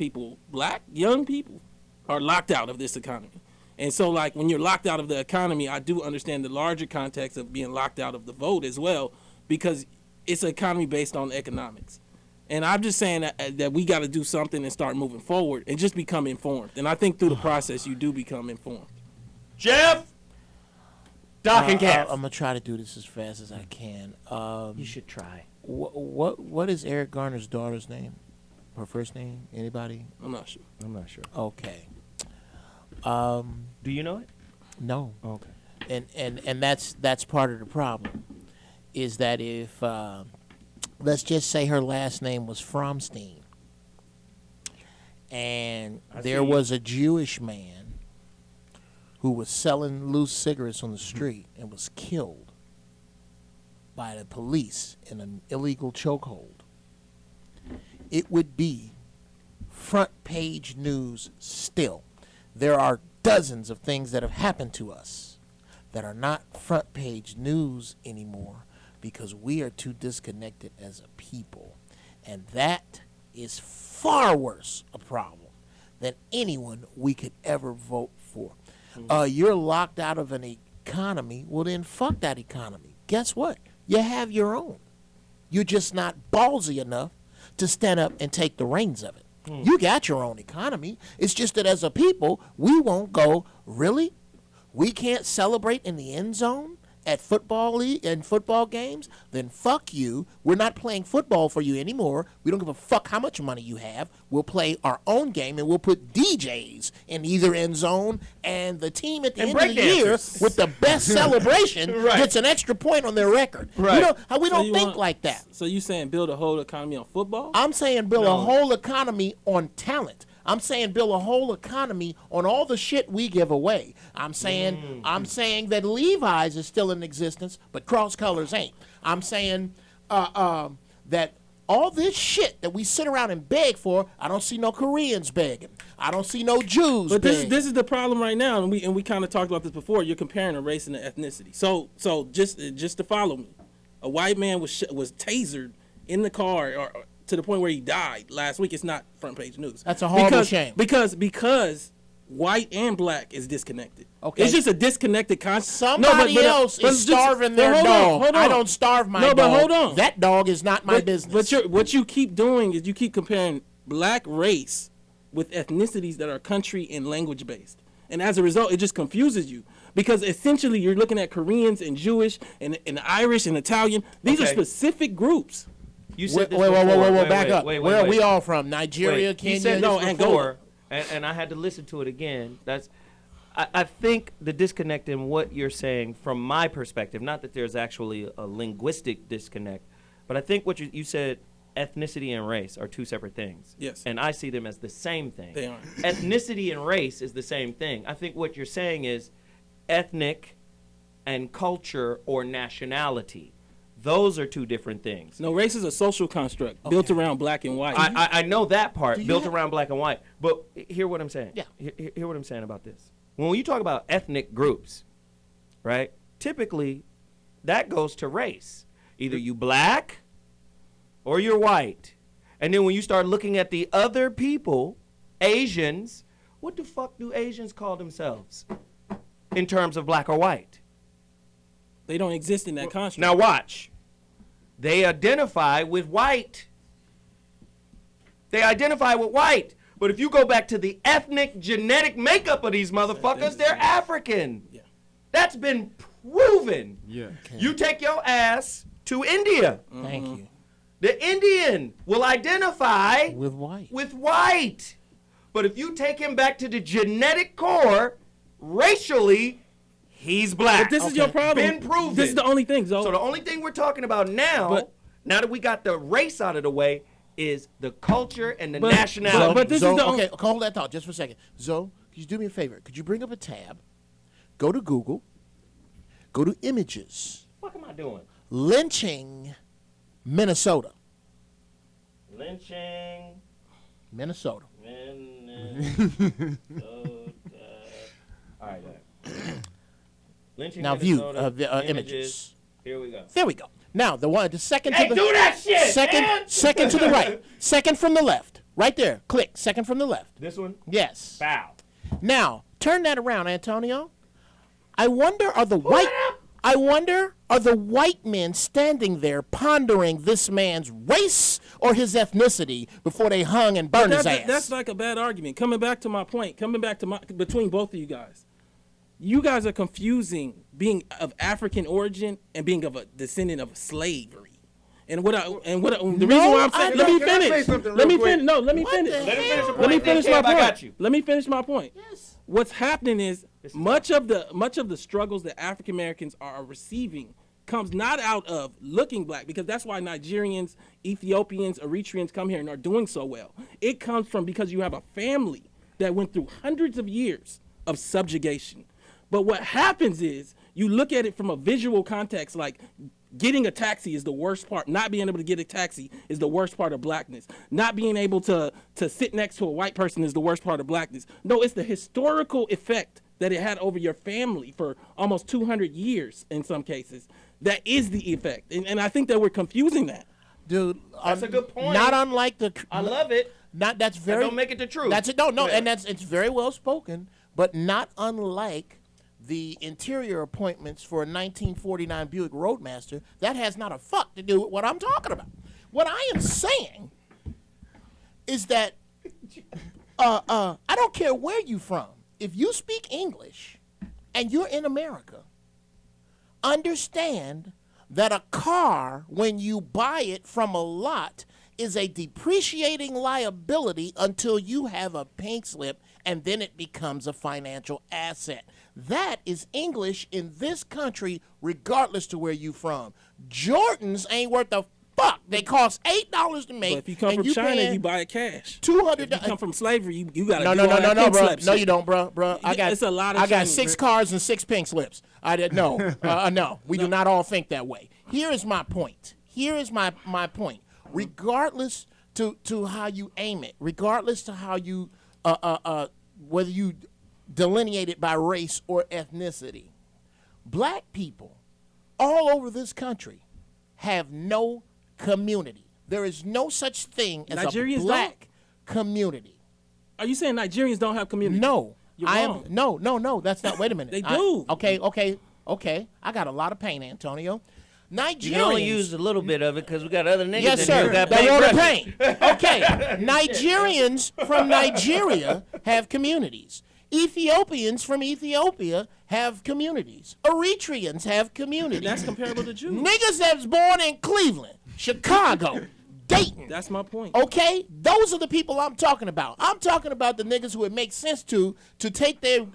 young people are locked out of this economy. And so, like, when you're locked out of the economy, I do understand the larger context of being locked out of the vote as well, because it's an economy based on economics. And I'm just saying that we got to do something and start moving forward and just become informed. And I think through the process, you do become informed. Jeff, Doc and Kev. I'm gonna try to do this as fast as I can. You should try. What is Eric Garner's daughter's name? Her first name? Anybody? I'm not sure. Okay. Do you know it? No. Okay. And that's part of the problem, is that if let's just say her last name was Fromstein, and there was a Jewish man who was selling loose cigarettes on the street and was killed by the police in an illegal chokehold, it would be front page news still. There are dozens of things that have happened to us that are not front page news anymore because we are too disconnected as a people. And that is far worse a problem than anyone we could ever vote for. You're locked out of an economy. Well, then fuck that economy. Guess what? You have your own. You're just not ballsy enough to stand up and take the reins of it. You got your own economy. It's just that as a people, we won't go, really? We can't celebrate in the end zone at football league and football games? Then fuck you. We're not playing football for you anymore. We don't give a fuck how much money you have. We'll play our own game and we'll put DJs in either end zone, and the team at the end of the year with the best celebration gets an extra point on their record. Right. We don't think like that. So you saying build a whole economy on football? I'm saying build a whole economy on talent. I'm saying build a whole economy on all the shit we give away. I'm saying that Levi's is still in existence, but cross colors ain't. I'm saying that all this shit that we sit around and beg for, I don't see no Koreans begging. I don't see no Jews But begging. this is the problem right now, and we kind of talked about this before. You're comparing a race and an ethnicity. So just to follow me, a white man was tasered in the car or to the point where he died last week. It's not front page news. That's a horrible shame. Because white and black is disconnected. Okay. It's just a disconnected concept. Somebody else is starving their dog. I don't starve my dog. No, but hold on. That dog is not my business. But what you keep doing is you keep comparing black race with ethnicities that are country and language based. And as a result, it just confuses you. Because essentially you're looking at Koreans and Jewish and Irish and Italian. These are specific groups. You said this wait, before. back up. Wait, Where are we all from? Nigeria, Kenya? He said this before, and I had to listen to it again. I think the disconnect in what you're saying from my perspective, not that there's actually a linguistic disconnect, but I think what you said, ethnicity and race are two separate things. Yes. And I see them as the same thing. They are. Ethnicity and race is the same thing. I think what you're saying is ethnic and culture or nationality. Those are two different things. No, race is a social construct built around black and white. I know that part, built around black and white. But hear what I'm saying. Yeah. Hear what I'm saying about this. When you talk about ethnic groups, right, typically that goes to race. Either you black or you're white. And then when you start looking at the other people, Asians, what the fuck do Asians call themselves in terms of black or white? They don't exist in that construct. Now watch. They identify with white. They identify with white. But if you go back to the ethnic genetic makeup of these motherfuckers, they're African. Yeah. That's been proven. Yeah. You take your ass to India. Thank you. The Indian will identify with white. But if you take him back to the genetic core, racially, he's black. But this is your problem. Been proven. This is the only thing, Zoe. So the only thing we're talking about now, now that we got the race out of the way, is the culture and the nationality. But this is the okay, hold that thought just for a second. Zoe, could you do me a favor? Could you bring up a tab, go to Google, go to images. What am I doing? Lynching, Minnesota. Lynching, Minnesota. All right. Lynching, now view Minnesota, images. Here we go. There we go. Now the second Hey, to the do that shit, man! second to the right, second from the left, right there. Click second from the left. This one? Yes. Bow. Now turn that around, Antonio. I wonder are the white men standing there pondering this man's race or his ethnicity before they hung and burned his ass? That's like a bad argument. Coming back to my point, between both of you guys. You guys are confusing being of African origin and being of a descendant of slavery. And the reason why I'm saying, let me finish. Let me finish. No, let me finish. Let me finish my point. Let me finish my point. Yes. What's happening is much of the struggles that African Americans are receiving comes not out of looking black, because that's why Nigerians, Ethiopians, Eritreans come here and are doing so well. It comes from because you have a family that went through hundreds of years of subjugation. But what happens is you look at it from a visual context, like getting a taxi is the worst part. Not being able to get a taxi is the worst part of blackness. Not being able to sit next to a white person is the worst part of blackness. No, it's the historical effect that it had over your family for almost 200 years in some cases. That is the effect. And I think that we're confusing that. Dude, that's a good point. Not unlike the. I love it. That's very. Don't make it the truth. That's it. No, and it's very well spoken, but not unlike the interior appointments for a 1949 Buick Roadmaster. That has not a fuck to do with what I'm talking about. What I am saying is that I don't care where you from. If you speak English and you're in America, understand that a car, when you buy it from a lot, is a depreciating liability until you have a pink slip, and then it becomes a financial asset. That is English in this country, regardless to where you from. Jordans ain't worth a fuck. They cost $8 to make. But if you come from China, you buy it cash. $200. If you come from slavery, you got to No, bro. No, you don't, bro. It's a lot of I got 6 cars and 6 pink slips. I didn't know. No, we do not all think that way. Here is my point. Regardless to how you aim it, regardless to how you whether you delineate it by race or ethnicity, black people all over this country have no community. There is no such thing as Nigerians a black community. Are you saying Nigerians don't have community? No. You're wrong. No, that's not. Wait a minute. They do. Okay. I got a lot of pain, Antonio. Nigerians. You can only use a little bit of it because we got other niggas yes, in sir. here who got They want to paint. Okay. Nigerians from Nigeria have communities. Ethiopians from Ethiopia have communities. Eritreans have communities. That's comparable to Jews. Niggas that's born in Cleveland, Chicago, Dayton. That's my point. Okay? Those are the people I'm talking about. I'm talking about the niggas who it makes sense to take their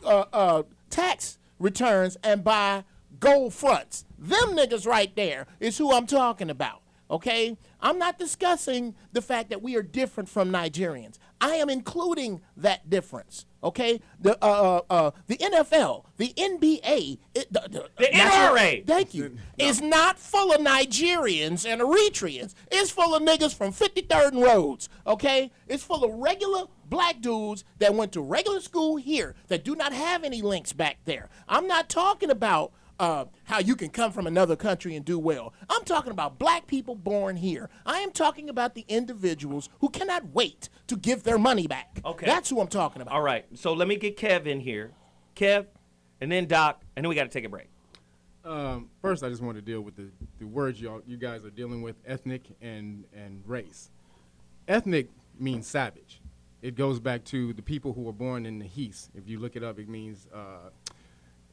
tax returns and buy gold fronts. Them niggas right there is who I'm talking about. Okay? I'm not discussing the fact that we are different from Nigerians. I am including that difference. Okay? The NFL, the NBA, the NRA. Thank you. Is not full of Nigerians and Eritreans. It's full of niggas from 53rd and Rhodes. Okay? It's full of regular black dudes that went to regular school here that do not have any links back there. I'm not talking about how you can come from another country and do well. I'm talking about black people born here. I am talking about the individuals who cannot wait to give their money back. Okay. That's who I'm talking about. All right. So let me get Kev in here. Kev, and then Doc, and then we got to take a break. First, I just want to deal with the words you guys are dealing with, ethnic and race. Ethnic means savage. It goes back to the people who were born in the Heath. If you look it up, it means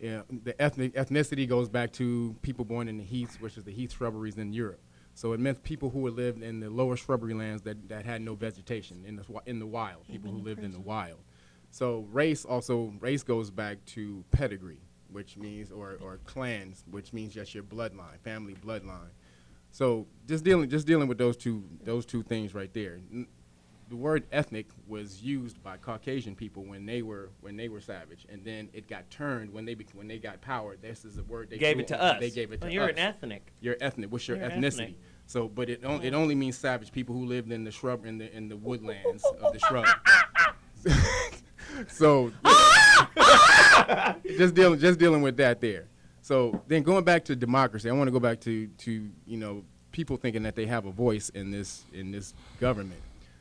the ethnicity goes back to people born in the Heath, which is the Heath shrubberies in Europe. So it meant people who lived in the lower shrubbery lands that had no vegetation in the wild, people who lived in the wild. So race goes back to pedigree, which means or clans, which means just your bloodline, family bloodline. So just dealing with those two things right there. The word ethnic was used by Caucasian people when they were savage, and then it got turned when they got power. This is a word they gave it to us. They gave it to us. You're an ethnic. You're ethnic. What's your You're ethnicity? ethnic. So, but it only means savage people who lived in the shrub in the woodlands of the shrub. So just dealing with that there. So then going back to democracy, I want to go back to people thinking that they have a voice in this government.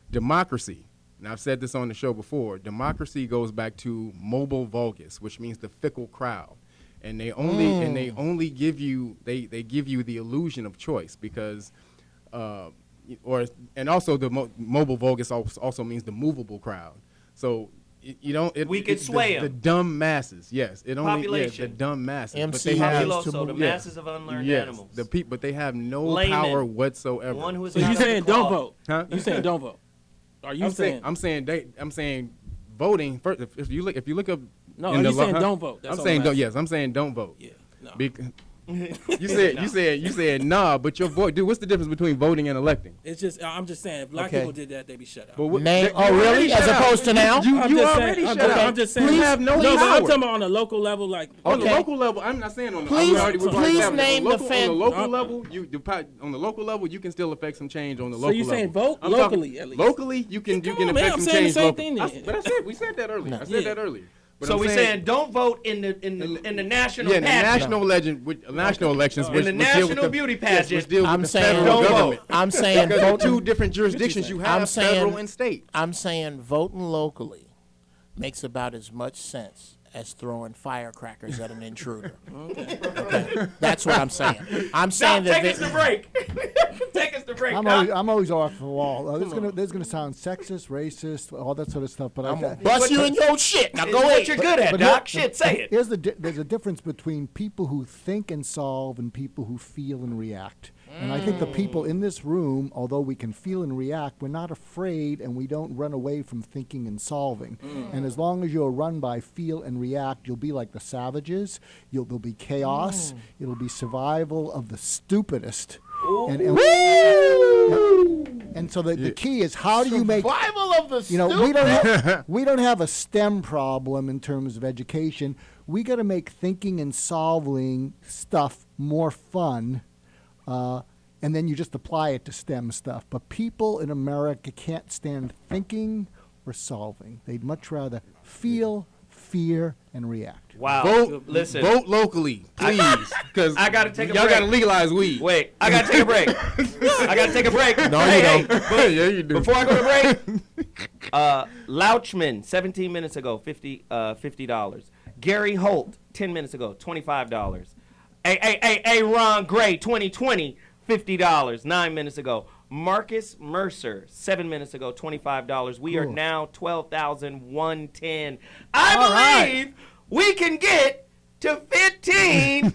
Democracy, and I've said this on the show before, democracy goes back to mobile vulgus, which means the fickle crowd. And they only give you they give you the illusion of choice because and also the mobile vulgus also means the movable crowd. So we could sway them. The dumb masses, yes. Population. The dumb masses. MC but they have the masses of unlearned animals. But they have no Layman. Power whatsoever. One who is So you saying don't vote? Huh? You saying don't vote? Are you saying? I'm saying voting. First, if you look up. No, are you saying don't vote? I'm saying don't. Yes, I'm saying don't vote. Yeah. No. You said nah, but your vote, dude. What's the difference between voting and electing? It's just I'm just saying if black people did that, they'd be shut up. But really? As opposed to now? You already shut up. I'm just saying. You have no power. I'm talking about on a local level, like on the local level. I'm not saying on the please on name the local level. On the local level, you can still affect some change on the local level. So you saying vote locally at least? Locally, you can affect some change locally. But we said that earlier. I said that earlier. But so we're saying don't vote in the national pageant. National elections. In the national beauty pageant. Which deals with the federal government. I'm saying vote two different jurisdictions. You have federal and state. I'm saying voting locally makes about as much sense as throwing firecrackers at an intruder. Okay. That's what I'm saying. I'm saying take us to break. Take us to break. I'm always off the wall. This is gonna sound sexist, racist, all that sort of stuff. But I'm gonna bust you in your shit. Now go ahead. What you're good at, Doc. Say it. There's a difference between people who think and solve and people who feel and react. And I think the people in this room, although we can feel and react, we're not afraid and we don't run away from thinking and solving. And as long as you're run by feel and react, you'll be like the savages. There'll be chaos. It'll be survival of the stupidest. And so the key is how do you make survival of the stupid? we don't have a STEM problem in terms of education. We got to make thinking and solving stuff more fun. And then you just apply it to STEM stuff. But people in America can't stand thinking or solving. They'd much rather feel, fear, and react. Wow. Vote locally, please. Because I got to take a break. Y'all got to legalize weed. Wait, I got to take a break. I got to take a break. No, you don't. Yeah, you do. Before I go to break, Louchman, 17 minutes ago, $50. Gary Holt, 10 minutes ago, $25. Hey, Ron Gray, 2020, $50, 9 minutes ago. Marcus Mercer, 7 minutes ago, $25. We are now 12,110. I believe we can get to 15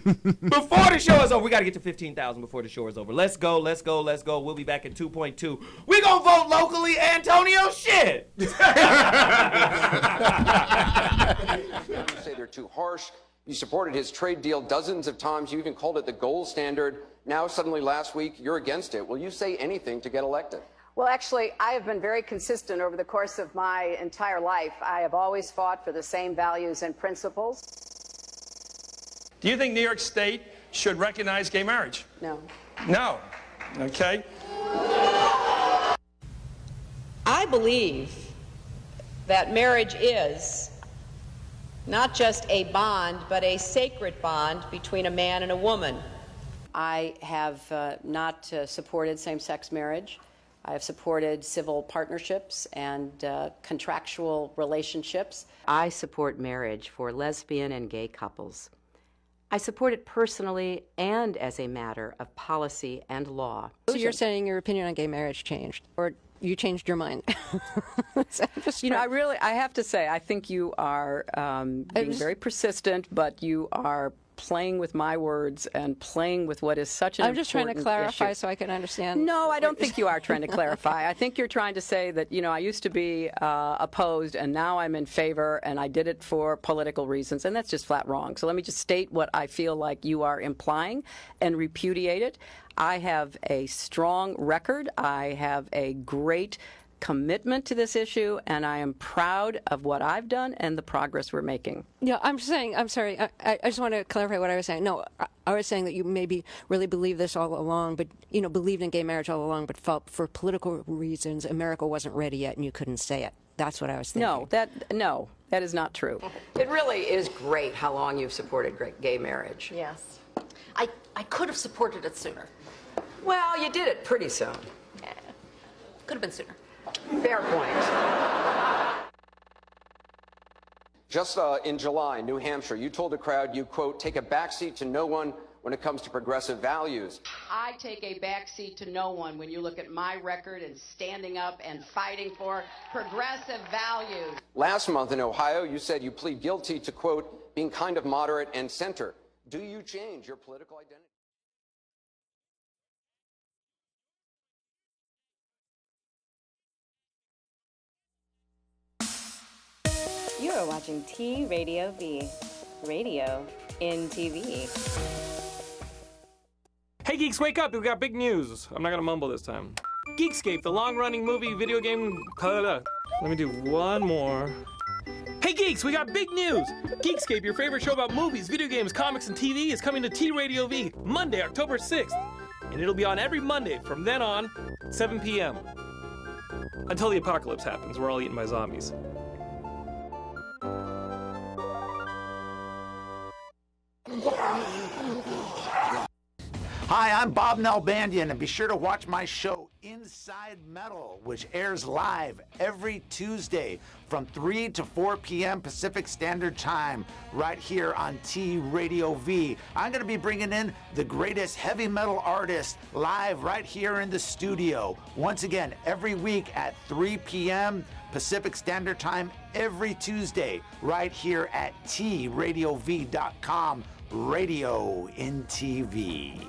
before the show is over. We got to get to 15,000 before the show is over. Let's go. We'll be back at 2.2. We gonna vote locally, Antonio. Shit. You say they're too harsh. You supported his trade deal dozens of times. You even called it the gold standard. Now, suddenly last week, you're against it. Will you say anything to get elected? Well, actually, I have been very consistent over the course of my entire life. I have always fought for the same values and principles. Do you think New York State should recognize gay marriage? No. No. Okay. I believe that marriage is not just a bond, but a sacred bond between a man and a woman. I have not supported same-sex marriage. I have supported civil partnerships and contractual relationships. I support marriage for lesbian and gay couples. I support it personally and as a matter of policy and law. So you're saying your opinion on gay marriage changed, or you changed your mind? I have to say, I think you are being very persistent, but you are playing with my words and playing with what is such an I'm just trying to clarify issue. So I can understand. No, I don't think you are trying to clarify. I think you're trying to say that, I used to be opposed and now I'm in favor and I did it for political reasons, and that's just flat wrong. So let me just state what I feel like you are implying and repudiate it. I have a strong record. I have a great commitment to this issue, and I am proud of what I've done and the progress we're making. Yeah, I'm sorry, I just want to clarify what I was saying. No, I was saying that you maybe really believed this all along, but, believed in gay marriage all along, but felt for political reasons America wasn't ready yet and you couldn't say it. That's what I was thinking. No, that is not true. It really is great how long you've supported gay marriage. Yes. I could have supported it sooner. Well, you did it pretty soon. Could have been sooner. Fair point. Just in July, New Hampshire, you told the crowd you, quote, take a backseat to no one when it comes to progressive values. I take a backseat to no one when you look at my record and standing up and fighting for progressive values. Last month in Ohio, you said you plead guilty to, quote, being kind of moderate and center. Do you change your political identity? You are watching T Radio V, radio in TV. Hey geeks, wake up! We've got big news. I'm not gonna mumble this time. Geekscape, the long-running movie video game. Let me do one more. Hey geeks, we got big news! Geekscape, your favorite show about movies, video games, comics, and TV, is coming to T Radio V Monday, October 6th. And it'll be on every Monday from then on, 7 p.m. Until the apocalypse happens, we're all eaten by zombies. Hi, I'm Bob Nalbandian, and be sure to watch my show, Inside Metal, which airs live every Tuesday from 3 to 4 p.m. Pacific Standard Time, right here on T Radio V. I'm going to be bringing in the greatest heavy metal artists live right here in the studio. Once again, every week at 3 p.m. Pacific Standard Time, every Tuesday, right here at tradiov.com, radio in TV.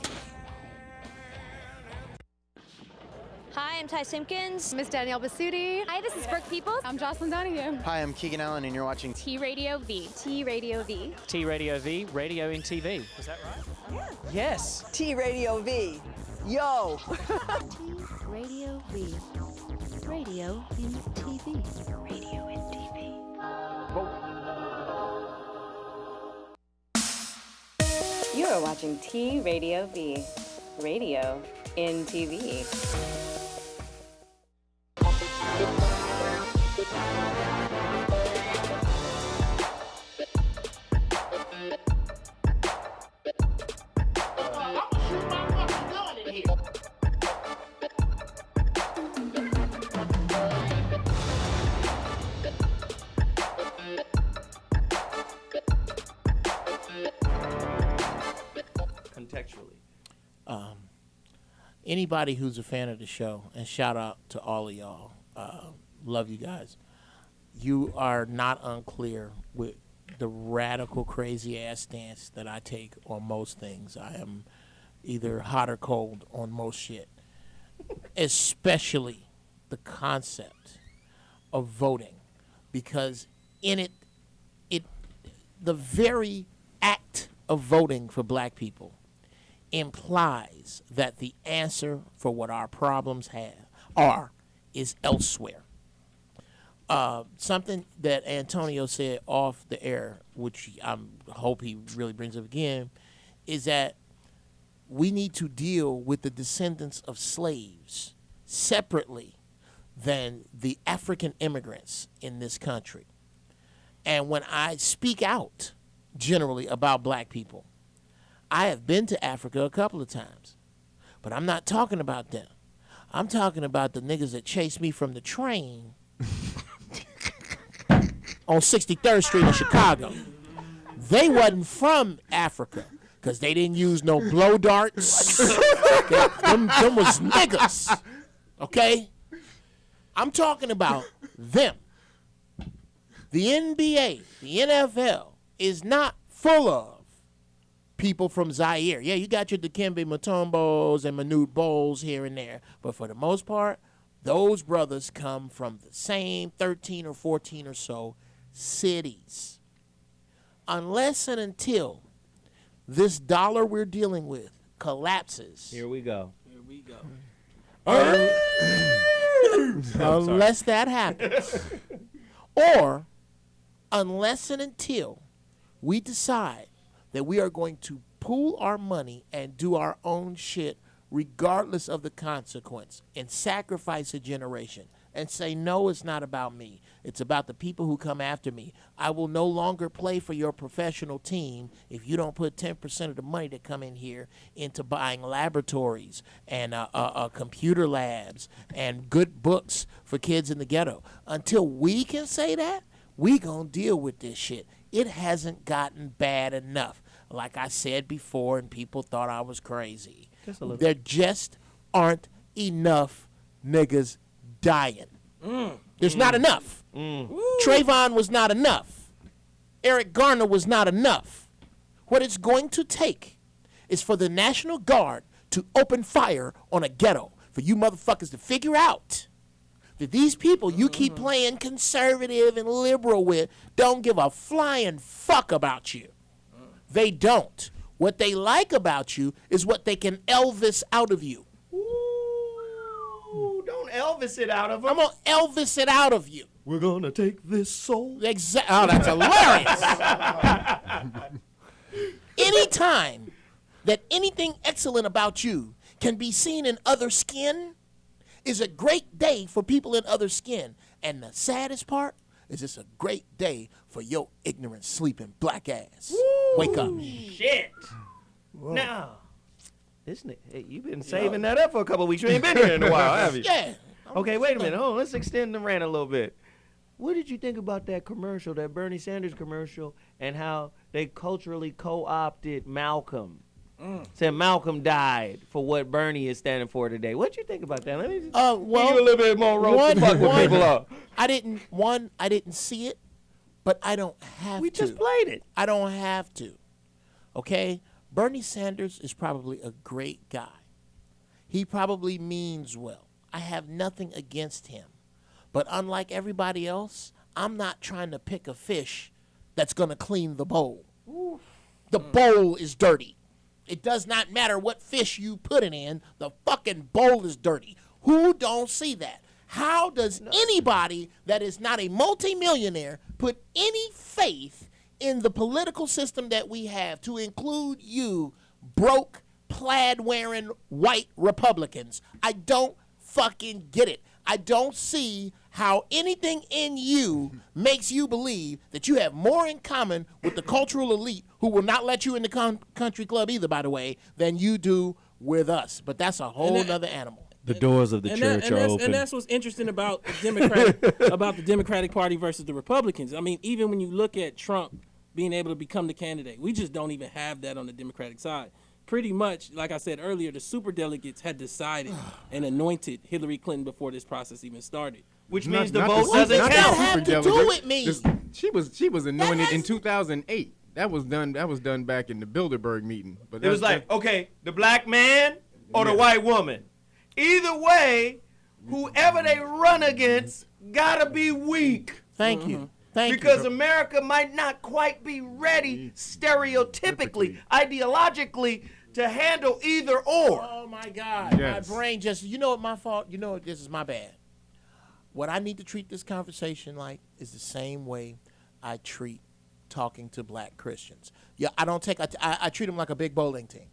Hi, I'm Ty Simpkins. Miss Danielle Basutti. Hi, this is Brooke Peoples. I'm Jocelyn Donahue. Hi, I'm Keegan Allen, and you're watching T Radio V. T Radio V. T Radio V, radio in TV. Is that right? Yeah. Yes. T Radio V. Yo. T Radio V. Radio in TV. Radio in TV. You are watching T Radio V, radio in TV. Contextually. Anybody who's a fan of the show, and shout out to all of y'all, love you guys. You are not unclear with the radical, crazy ass stance that I take on most things. I am either hot or cold on most shit, especially the concept of voting, because in it, the very act of voting for black people implies that the answer for what our problems is elsewhere. Something that Antonio said off the air, which I hope he really brings up again, is that we need to deal with the descendants of slaves separately than the African immigrants in this country. And when I speak out generally about black people, I have been to Africa a couple of times, but I'm not talking about them. I'm talking about the niggas that chased me from the train on 63rd Street in Chicago. They wasn't from Africa because they didn't use no blow darts. them was niggas, okay? I'm talking about them. The NBA, the NFL is not full of people from Zaire. Yeah, you got your Dikembe Mutombos and Manute Bowles here and there, but for the most part, those brothers come from the same 13 or 14 or so cities. Unless and until this dollar we're dealing with collapses. Here we go. Unless that happens. Or unless and until we decide that we are going to pool our money and do our own shit regardless of the consequence and sacrifice a generation and say, no, it's not about me. It's about the people who come after me. I will no longer play for your professional team if you don't put 10% of the money that come in here into buying laboratories and computer labs and good books for kids in the ghetto. Until we can say that, we gonna deal with this shit. It hasn't gotten bad enough. Like I said before, and people thought I was crazy. There just aren't enough niggas dying. There's not enough. Trayvon was not enough. Eric Garner was not enough. What it's going to take is for the National Guard to open fire on a ghetto, for you motherfuckers to figure out that these people you keep playing conservative and liberal with don't give a flying fuck about you. They don't. What they like about you is what they can Elvis out of you. Ooh, don't Elvis it out of them. I'm going to Elvis it out of you. We're going to take this soul. Oh, that's hilarious. Anytime that anything excellent about you can be seen in other skin is a great day for people in other skin. And the saddest part is it's a great day for your ignorant, sleeping black ass. Woo! Wake up. Shit. Whoa. Now, hey, you've been saving that up for a couple of weeks. You ain't been here in a while, have you? Yeah. Okay, wait a minute. Hold on. Let's extend the rant a little bit. What did you think about that commercial, that Bernie Sanders commercial, and how they culturally co-opted Malcolm? Said Malcolm died for what Bernie is standing for today. What you think about that? Let me just give you a little bit more rope to fuck with people up. I didn't see it, but I don't have to. We just played it. I don't have to. Okay? Bernie Sanders is probably a great guy. He probably means well. I have nothing against him. But unlike everybody else, I'm not trying to pick a fish that's going to clean the bowl. Ooh. The bowl is dirty. It does not matter what fish you put it in. The fucking bowl is dirty. Who don't see that? How does anybody that is not a multimillionaire put any faith in the political system that we have, to include you, broke, plaid-wearing white Republicans? I don't fucking get it. I don't see how anything in you makes you believe that you have more in common with the cultural elite, who will not let you in the country club either, by the way, than you do with us. But that's a whole other animal. The doors of the church are open. And that's what's interesting about the Democratic Party versus the Republicans. I mean, even when you look at Trump being able to become the candidate, we just don't even have that on the Democratic side. Pretty much, like I said earlier, the superdelegates had decided and anointed Hillary Clinton before this process even started. Which means the vote doesn't count. That have to do with me. She was anointed in 2008. That was done back in the Bilderberg meeting. But it was like, okay, the black man or the white woman. Either way, whoever they run against gotta be weak. Thank you. Thank because you. America might not quite be ready stereotypically, ideologically, to handle either or. Oh my God. Yes. My brain just, you know what my fault? You know what, this is my bad. What I need to treat this conversation like is the same way I treat talking to black Christians. Yeah, I treat them like a big bowling team.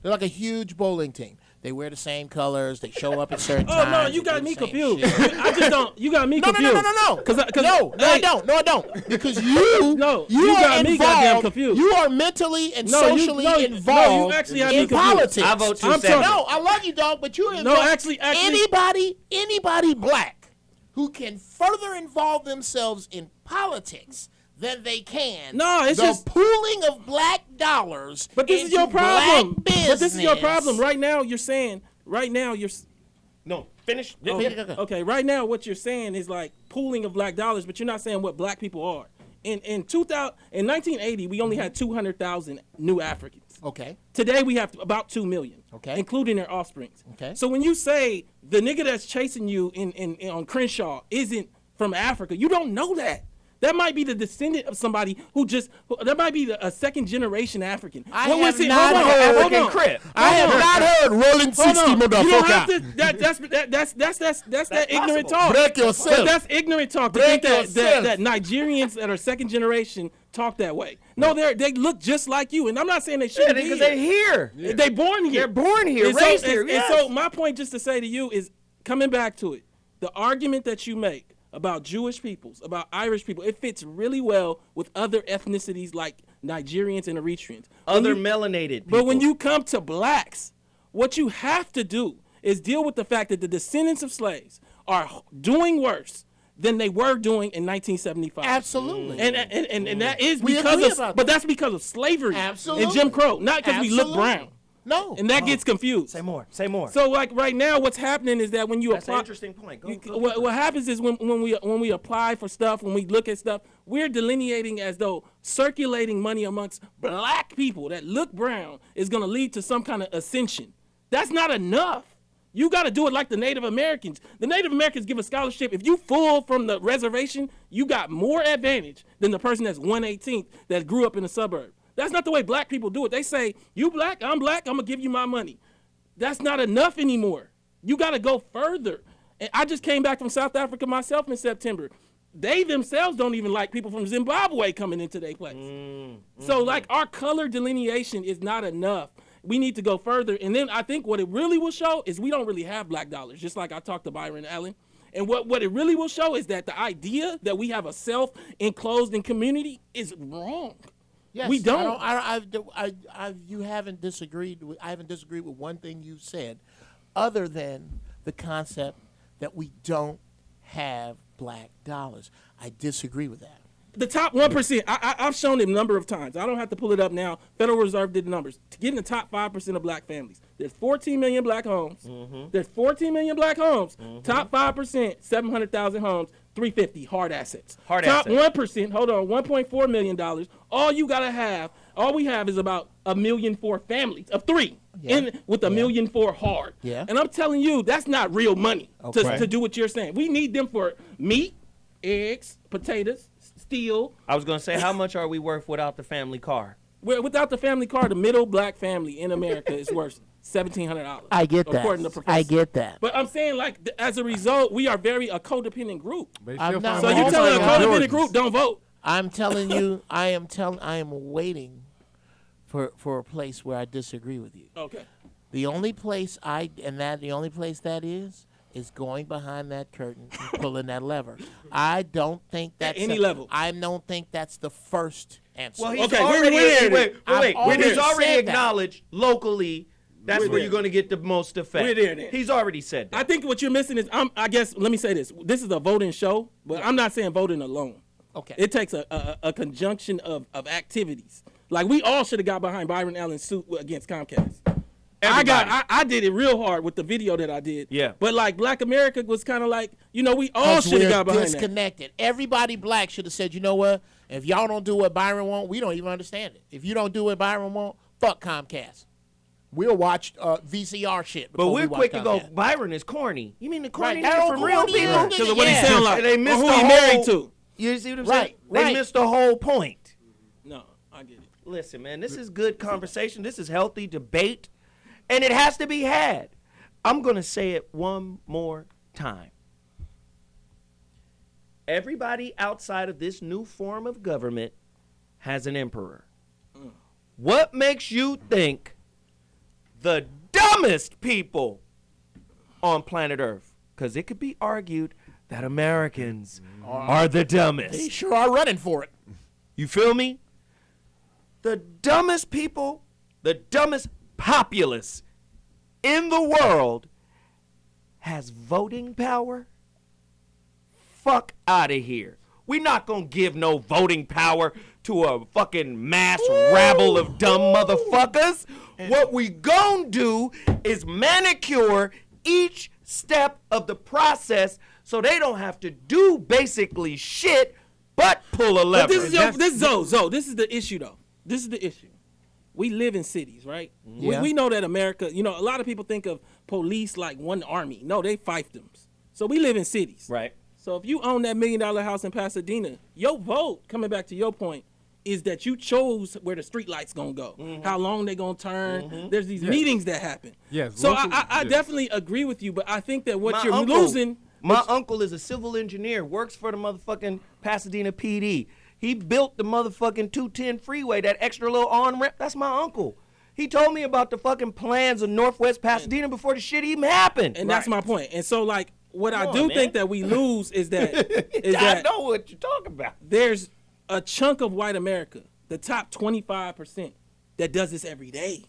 They're like a huge bowling team. They wear the same colors. They show up at certain Oh times. no, you got me confused. I just don't. You got me confused. No. No, I don't. Because you got are me goddamn involved. confused. You are mentally and No, socially involved No, you actually have me in confused. politics. I vote 2 seconds. No, I love you, dog, but you're involved. No, actually, anybody black who can further involve themselves in politics than they can. No, it's the just pooling of black dollars. But this is into your problem. Black business. But this is your problem. Right now, you're saying. No, finish. Okay, right now, what you're saying is like pooling of black dollars, but you're not saying what black people are. In 1980, we only had 200,000 new Africans. Okay. Today we have about 2 million. Okay. Including their offsprings. Okay. So when you say the nigga that's chasing you in on Crenshaw isn't from Africa, you don't know that. That might be the descendant of somebody that might be a second generation African. I have not heard African Crip. I have not heard Rolling 60, motherfucker. You don't have to, that's that ignorant talk. Break yourself. But that's ignorant talk to think that Nigerians that are second generation talk that way. No, they look just like you, and I'm not saying they shouldn't be because they're here. Yeah. They born here. They're born here, raised here. And so my point just to say to you is, coming back to it, the argument that you make about Jewish peoples, about Irish people, it fits really well with other ethnicities like Nigerians and Eritreans. Other melanated people. But when you come to blacks, what you have to do is deal with the fact that the descendants of slaves are doing worse than they were doing in 1975. Absolutely. And that is We because agree of, about but that. that's because of slavery Absolutely. and Jim Crow, not because we look brown. No. And that gets confused. Say more. Say more. So like right now, what's happening is that when you That's apply, an interesting point. Go. what happens is when we apply for stuff, when we look at stuff, we're delineating as though circulating money amongst black people that look brown is going to lead to some kind of ascension. That's not enough. You got to do it like the Native Americans. The Native Americans give a scholarship. If you full from the reservation, you got more advantage than the person that's 1/18th that grew up in the suburb. That's not the way black people do it. They say, you black, I'm black, I'm going to give you my money. That's not enough anymore. You got to go further. And I just came back from South Africa myself in September. They themselves don't even like people from Zimbabwe coming into their place. So like our color delineation is not enough. We need to go further. And then I think what it really will show is we don't really have black dollars, just like I talked to Byron Allen. And what it really will show is that the idea that we have a self-enclosed in community is wrong. Yes, we don't. You haven't disagreed. I haven't disagreed with one thing you said, other than the concept that we don't have black dollars. I disagree with that. The top 1%, I've shown it a number of times. I don't have to pull it up now. Federal Reserve did the numbers. To get in the top 5% of black families, there's 14 million black homes. There's 14 million black homes. Top 5%, 700,000 homes, 350 hard assets. Top 1%, hold on, $1.4 million. All we have is about 1.4 million families of 3. With 1.4 million hard. Yeah. And I'm telling you, that's not real money to do what you're saying. We need them for meat, eggs, potatoes, steel. I was going to say, how much are we worth without the family car? Without the family car, the middle black family in America is worth $1,700. I get that. According to Professor. I get that. But I'm saying, like, as a result, we are a codependent group. I'm not. So you're telling a codependent group, don't vote. I'm telling you, I am waiting for a place where I disagree with you. Okay. The only place that is going behind that curtain and pulling that lever. I don't think that's any level. I don't think that's the first answer. Well, he's he's already acknowledged locally. That's where you're going to get the most effect. We're there then. He's already said that. I think what you're missing is, I guess, let me say this. This is a voting show, but I'm not saying voting alone. Okay. It takes a conjunction of activities. Like, we all should have got behind Byron Allen's suit against Comcast. I did it real hard with the video that I did. Yeah. But like Black America was kind of like, we all should have got behind disconnected. Everybody black should have said, you know what? If y'all don't do what Byron want, we don't even understand it. If you don't do what Byron want, fuck Comcast. We'll watch VCR shit. But we're quick to go, Byron is corny. You mean the corny Right. from real people? Because of what he sound like. And they missed who the he whole, married to. You see what I'm Right, saying? They missed the whole point. No, I get it. Listen, man, this is good conversation. This is healthy debate. And it has to be had. I'm going to say it one more time. Everybody outside of this new form of government has an emperor. What makes you think the dumbest people on planet Earth. Because it could be argued that Americans are the dumbest. They sure are running for it. You feel me? The dumbest people, the dumbest populace in the world has voting power? Fuck out of here. We're not going to give no voting power to a fucking mass rabble of dumb motherfuckers. What we gonna do is manicure each step of the process so they don't have to do basically shit but pull a lever. But this is the issue, though. This is the issue. We live in cities, right? Yeah. We know that America, a lot of people think of police like one army. No, they fiefdoms. So we live in cities. Right. So if you own that $1 million house in Pasadena, your vote, coming back to your point, is that you chose where the street lights gonna go, how long they gonna turn. There's these meetings that happen. Yes. So I definitely agree with you, but I think that what My you're uncle- losing. My uncle is a civil engineer, works for the motherfucking Pasadena PD. He built the motherfucking 210 freeway, that extra little on-ramp. That's my uncle. He told me about the fucking plans of Northwest Pasadena before the shit even happened. And that's my point. And so, like, what Come I on, do man. think that we lose is that I know what you're talking about. There's a chunk of white America, the top 25%, that does this every day.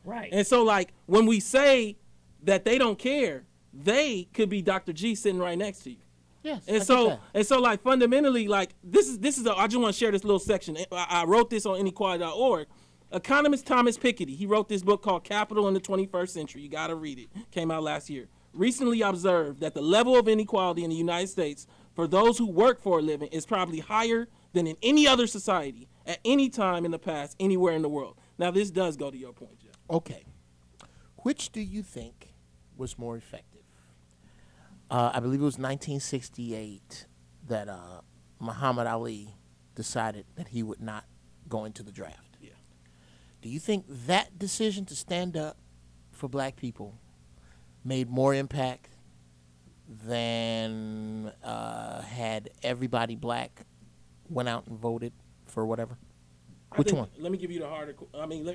Right. And so, like, when we say that they don't care, they could be Dr. G sitting right next to you. Yes. And so, like, fundamentally, like, this is I just want to share this little section. I wrote this on inequality.org. Economist Thomas Piketty, he wrote this book called Capital in the 21st Century. You got to read it. Came out last year. Recently observed that the level of inequality in the United States for those who work for a living is probably higher than in any other society at any time in the past, anywhere in the world. Now, this does go to your point, Jeff. Okay. Which do you think was more effective? I believe it was 1968 that Muhammad Ali decided that he would not go into the draft. Yeah. Do you think that decision to stand up for black people made more impact than had everybody black went out and voted for whatever? Which one? Let me give you the harder.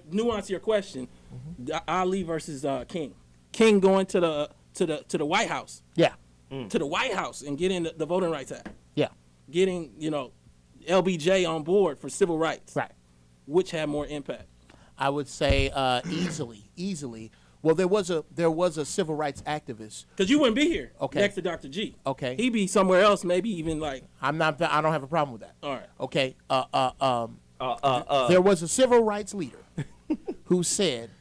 Nuance your question. Ali versus King. King going to the White House. Yeah. To the White House and getting the Voting Rights Act. Yeah. Getting LBJ on board for civil rights. Right. Which had more impact? I would say easily. Well, there was a civil rights activist. Because you wouldn't be here. Okay. Next to Dr. G. Okay. He'd be somewhere else, maybe even like. I don't have a problem with that. All right. Okay. There was a civil rights leader who said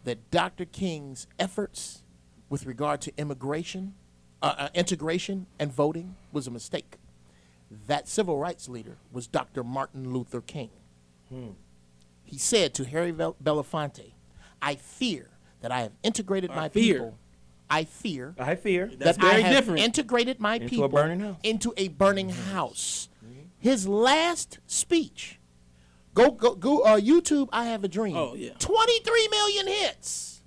that Dr. King's efforts with regard to integration and voting was a mistake. That civil rights leader was Dr. Martin Luther King. He said to Harry Belafonte, "I fear that I have integrated my people. I fear That's that I very have different. integrated my Into people a burning house. into a burning house." His last speech. Go YouTube. I Have a Dream. Oh, yeah. 23 million hits.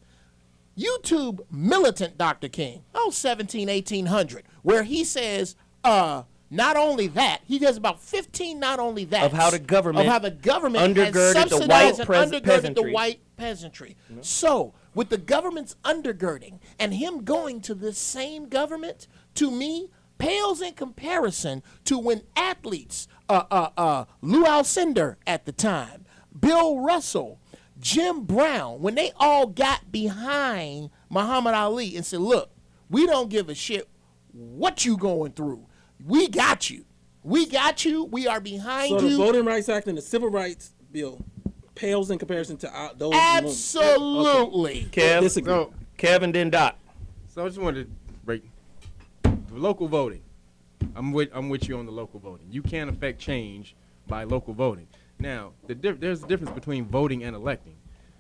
YouTube militant Dr. King. 1800, where he says, not only that, he does about 15 not only that. Of how the government has undergirded the subsidized white and undergirded peasantry. the white peasantry. So, with the government's undergirding and him going to this same government, to me, pales in comparison to when athletes, Lou Alcindor at the time, Bill Russell, Jim Brown, when they all got behind Muhammad Ali and said, "Look, we don't give a shit what you going through. We got you. We got you. We are behind So you." the Voting Rights Act and the Civil Rights Bill pales in comparison to those. Absolutely. Kev, Kevin, then Doc. So I just wanted to break the local voting. I'm with you on the local voting. You can't affect change by local voting. Now, there's a difference between voting and electing.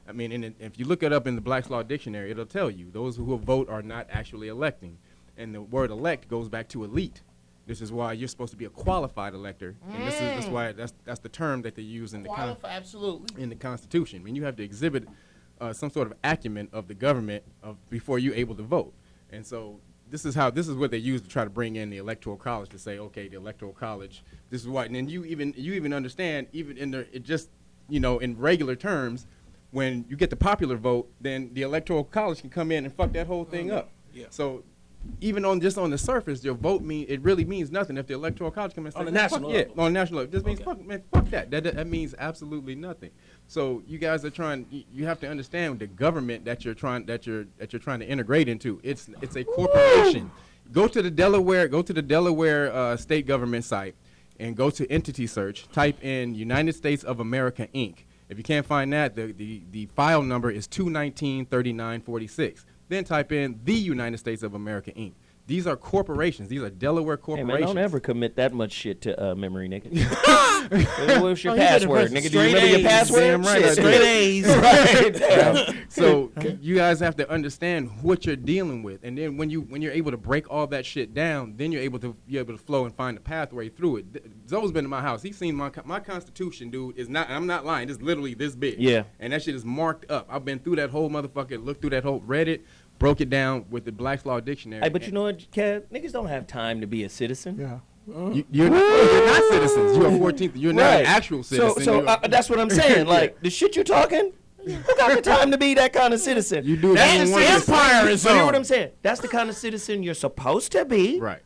I mean, and if you look it up in the Black's Law Dictionary, it'll tell you those who vote are not actually electing. And the word elect goes back to elite. This is why you're supposed to be a qualified elector, and that's why that's the term that they use in the absolutely in the Constitution. I mean, you have to exhibit some sort of acumen of the government before you're able to vote. And so this is what they use to try to bring in the Electoral College to say, okay, the Electoral College, this is why. And then you even understand, even in in regular terms, when you get the popular vote, then the electoral college can come in and fuck that whole thing up. Yeah. So even on the surface, your vote it really means nothing if the electoral college come in and say, On the national level. on the national level. It just means fuck that. That means absolutely nothing. So you guys are trying. You have to understand the government that you're trying to integrate into. It's a corporation. Go to the Delaware state government site and go to entity search. Type in United States of America Inc. If you can't find that, the file number is 219-3946. Then type in the United States of America Inc. These are corporations. These are Delaware Hey corporations. man, don't ever commit that much shit to memory, nigga. What's your password, nigga? Do you remember your password? Damn right. Shit, straight A's. Right. Damn. So you guys have to understand what you're dealing with, and then when you're able to break all that shit down, then you're able to flow and find a pathway through it. Zoe's been to my house. He's seen my Constitution, dude. Is not. I'm not lying. It's literally this big. Yeah. And that shit is marked up. I've been through that whole motherfucker. Looked through that whole. Read it. Broke it down with the Black's Law Dictionary. Hey, but you know what, Kev? Niggas don't have time to be a citizen. Yeah. You're not citizens. You're a 14th. You're not an actual citizen. So that's what I'm saying. Like, the shit you talking, who got the time to be that kind of citizen? You do. That's the empire is on. You know what on. I'm saying? That's the kind of citizen you're supposed to be. Right.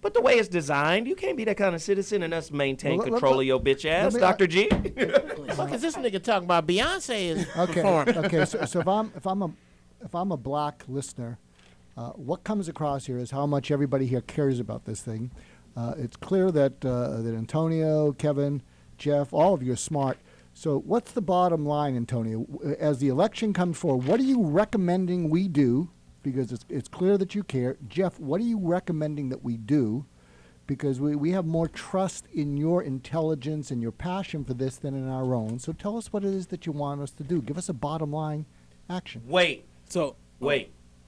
But the way it's designed, you can't be that kind of citizen and us maintain Well, control of your bitch ass, Dr. G. Fuck is this nigga talking about? Beyonce is Okay. performing. Okay. So if I'm a black listener, what comes across here is how much everybody here cares about this thing. It's clear that Antonio, Kevin, Jeff, all of you are smart. So what's the bottom line, Antonio? As the election comes forward, what are you recommending we do? Because it's clear that you care. Jeff, what are you recommending that we do? Because we have more trust in your intelligence and your passion for this than in our own. So tell us what it is that you want us to do. Give us a bottom line action. Wait.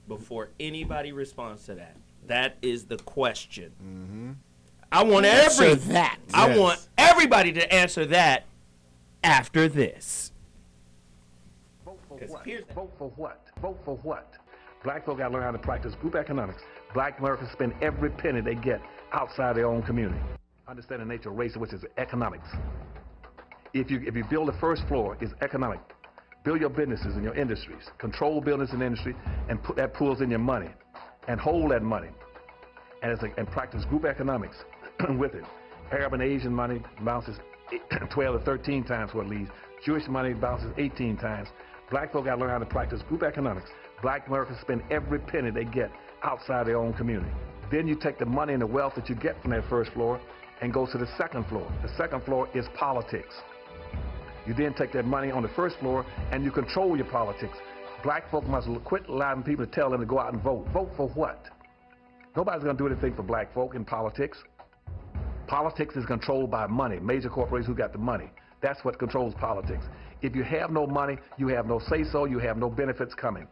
Before anybody responds to that, that is the question. Mm-hmm. I want Yes. want everybody to answer that after this. Vote for what? Vote for what? Vote for what? Black folk got to learn how to practice group economics. Black Americans spend every penny they get outside their own community. Understand the nature of race, which is economics. If you build the first floor, it's economic. Build your businesses and your industries. Control business and industry, and put that pools in your money, and hold that money, and practice group economics with it. Arab and Asian money bounces 12 to 13 times what it leaves. Jewish money bounces 18 times. Black folk got to learn how to practice group economics. Black Americans spend every penny they get outside their own community. Then you take the money and the wealth that you get from that first floor and go to the second floor. The second floor is politics. You then take that money on the first floor and you control your politics. Black folk must quit allowing people to tell them to go out and vote. Vote for what? Nobody's going to do anything for black folk in politics. Politics is controlled by money, major corporations who got the money. That's what controls politics. If you have no money, you have no say-so, you have no benefits coming.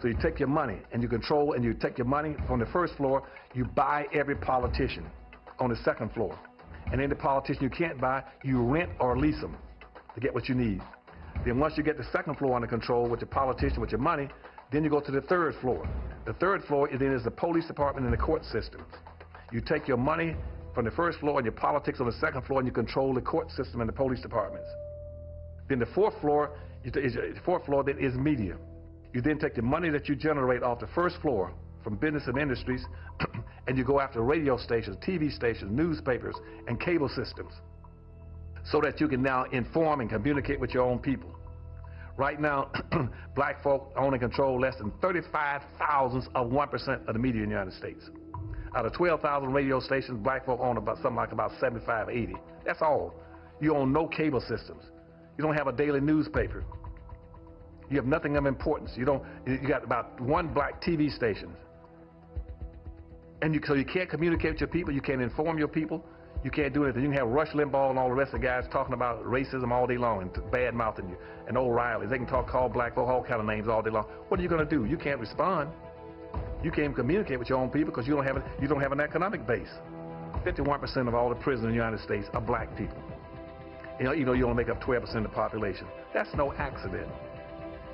So you take your money and you control, and you take your money from the first floor, you buy every politician on the second floor. And any politician you can't buy, you rent or lease them to get what you need. Then once you get the second floor under control with your politician, with your money, then you go to the third floor. The third floor then is the police department and the court system. You take your money from the first floor and your politics on the second floor, and you control the court system and the police departments. Then the fourth floor then is media. You then take the money that you generate off the first floor from business and industries, and you go after radio stations, TV stations, newspapers, and cable systems, so that you can now inform and communicate with your own people. Right now, black folk own and control less than 35 thousandths of 1% of the media in the United States. Out of 12,000 radio stations, black folk own about 75, 80. That's all. You own no cable systems. You don't have a daily newspaper. You have nothing of importance. You got about one black TV station. And so you can't communicate with your people, you can't inform your people, you can't do anything. You can have Rush Limbaugh and all the rest of the guys talking about racism all day long and bad-mouthing you, and O'Reilly. They can call black folk all kind of names all day long. What are you going to do? You can't respond. You can't communicate with your own people because you don't have an economic base. 51% of all the prisoners in the United States are black people. You only make up 12% of the population. That's no accident.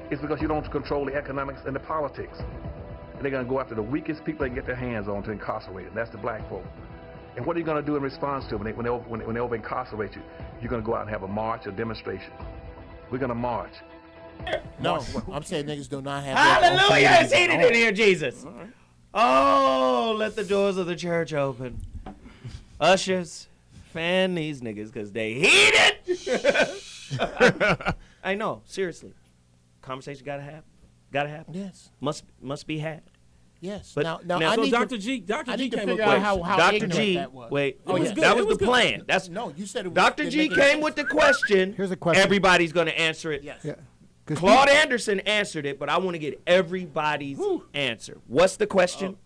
It's because you don't control the economics and the politics. And they're going to go after the weakest people they can get their hands on to incarcerate them. That's the black folk. And what are you going to do in response to them when they over-incarcerate you? You're going to go out and have a march, a demonstration. We're going to march. No, I'm saying niggas do not have. Hallelujah! It's heated in here, Jesus. Oh, let the doors of the church open. Ushers, fan these niggas because they heated. I know, seriously. Conversation gotta happen. Gotta happen. Yes. Must be had. Yes. But now So I need Dr. to, G, Dr. I G need to came figure up out with how Dr. ignorant G, that was. wait, It was yeah, good. that It was was the good. plan. That's No, you said it was. Dr. G came with the question. Here's a question. Everybody's gonna answer it. Yes. Yeah. 'Cause Claude Anderson answered it, but I want to get everybody's answer. What's the question?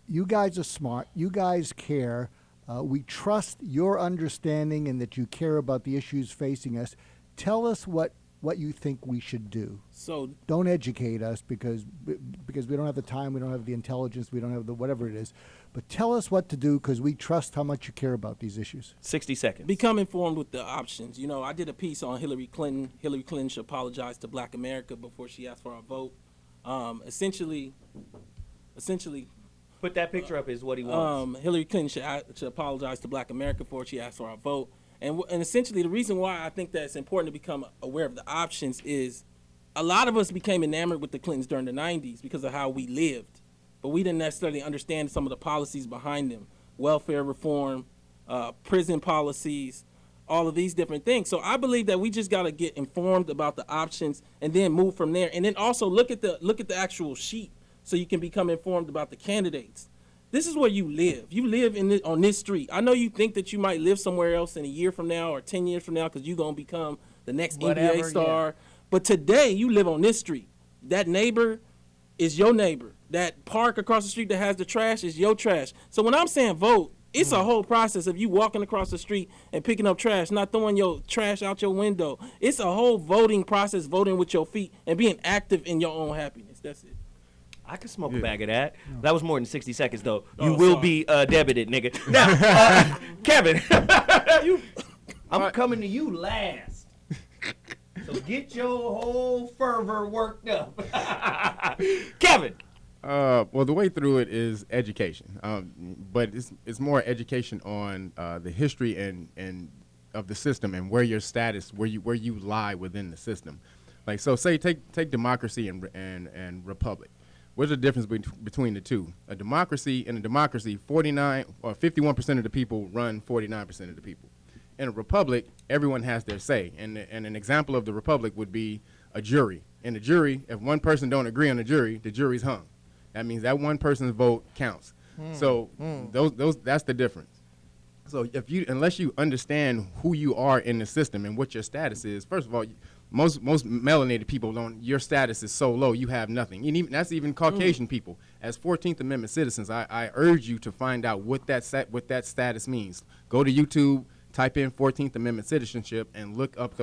You guys are smart. You guys care. We trust your understanding and that you care about the issues facing us. Tell us what you think we should do. So Don't educate us because we don't have the time, we don't have the intelligence, we don't have the whatever it is. But tell us what to do because we trust how much you care about these issues. 60 seconds. become informed with the options. You know, I did a piece on Hillary Clinton. Hillary Clinton should apologize to Black America before she asked for our vote. Essentially, Put that picture up is what he wants. Hillary Clinton should apologize to Black America before she asked for our vote. And essentially, the reason why I think that it's important to become aware of the options is a lot of us became enamored with the Clintons during the 90s because of how we lived. But we didn't necessarily understand some of the policies behind them. Welfare reform, prison policies, all of these different things. So I believe that we just got to get informed about the options and then move from there. And then also look at the actual sheet so you can become informed about the candidates. This is where you live. You live on this street. I know you think that you might live somewhere else in a year from now or 10 years from now because you're going to become the next NBA star. Yeah. But today, you live on this street. That neighbor is your neighbor. That park across the street that has the trash is your trash. So when I'm saying vote, it's a whole process of you walking across the street and picking up trash, not throwing your trash out your window. It's a whole voting process, voting with your feet and being active in your own happiness. That's it. I could smoke a bag of that. That was more than 60 seconds, though. You will be debited, nigga. Now, Kevin, I'm coming to you last. So get your whole fervor worked up. Kevin. Well, the way through it is education, but it's more education on the history and of the system and where your status, where you lie within the system. Like, so say take democracy and republic. What's the difference between the two? In a democracy, 51% of the people run 49% of the people. In a republic, everyone has their say. And an example of the republic would be a jury. In a jury, if one person don't agree on the jury's hung. That means that one person's vote counts. So those that's the difference. So unless you understand who you are in the system and what your status is, first of all, most melanated people don't. Your status is so low, you have nothing. And that's even Caucasian people. As 14th Amendment citizens, I urge you to find out what that status means. Go to YouTube, type in 14th Amendment citizenship, and look at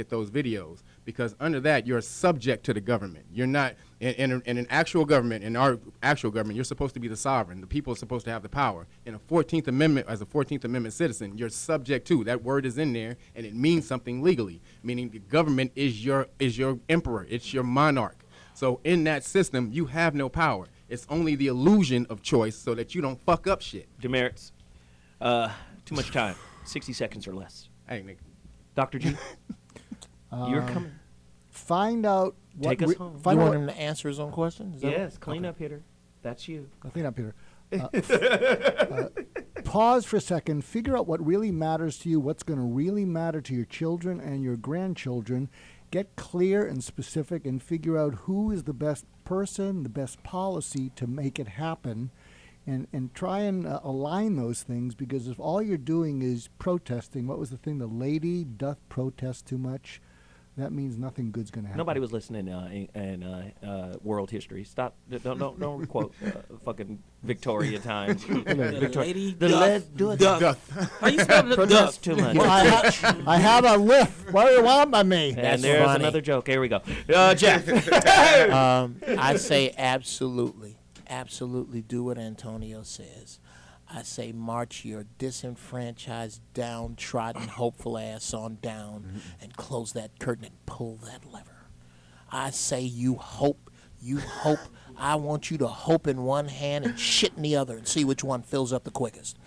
those videos. Because under that, you're subject to the government. You're not in an actual government. In our actual government, you're supposed to be the sovereign. The people are supposed to have the power. In a 14th Amendment, as a 14th Amendment citizen, you're subject to. That word is in there, and it means something legally. Meaning the government is your emperor. It's your monarch. So in that system, you have no power. It's only the illusion of choice, so that you don't fuck up shit. Demerits. Too much time. 60 seconds or less. Hey, nigga. Dr. G, you're coming. Find out what... Take us home. You want him to answer his own question? Yes, clean up hitter. That's you. Clean up hitter. Pause for a second. Figure out what really matters to you, what's going to really matter to your children and your grandchildren. Get clear and specific and figure out who is the best person, the best policy to make it happen. And try and align those things, because if all you're doing is protesting, what was the thing? The lady doth protest too much. That means nothing good's going to happen. Nobody was listening in world history. Stop. Don't quote fucking Victoria times. Lady doth. How you spell the Protest too much. Well, I have a lift. What do you want by me? And there's funny. another joke. Here we go. Jeff. I say absolutely do what Antonio says. I say march your disenfranchised, downtrodden, hopeful ass on down and close that curtain and pull that lever. I say you hope. I want you to hope in one hand and shit in the other and see which one fills up the quickest.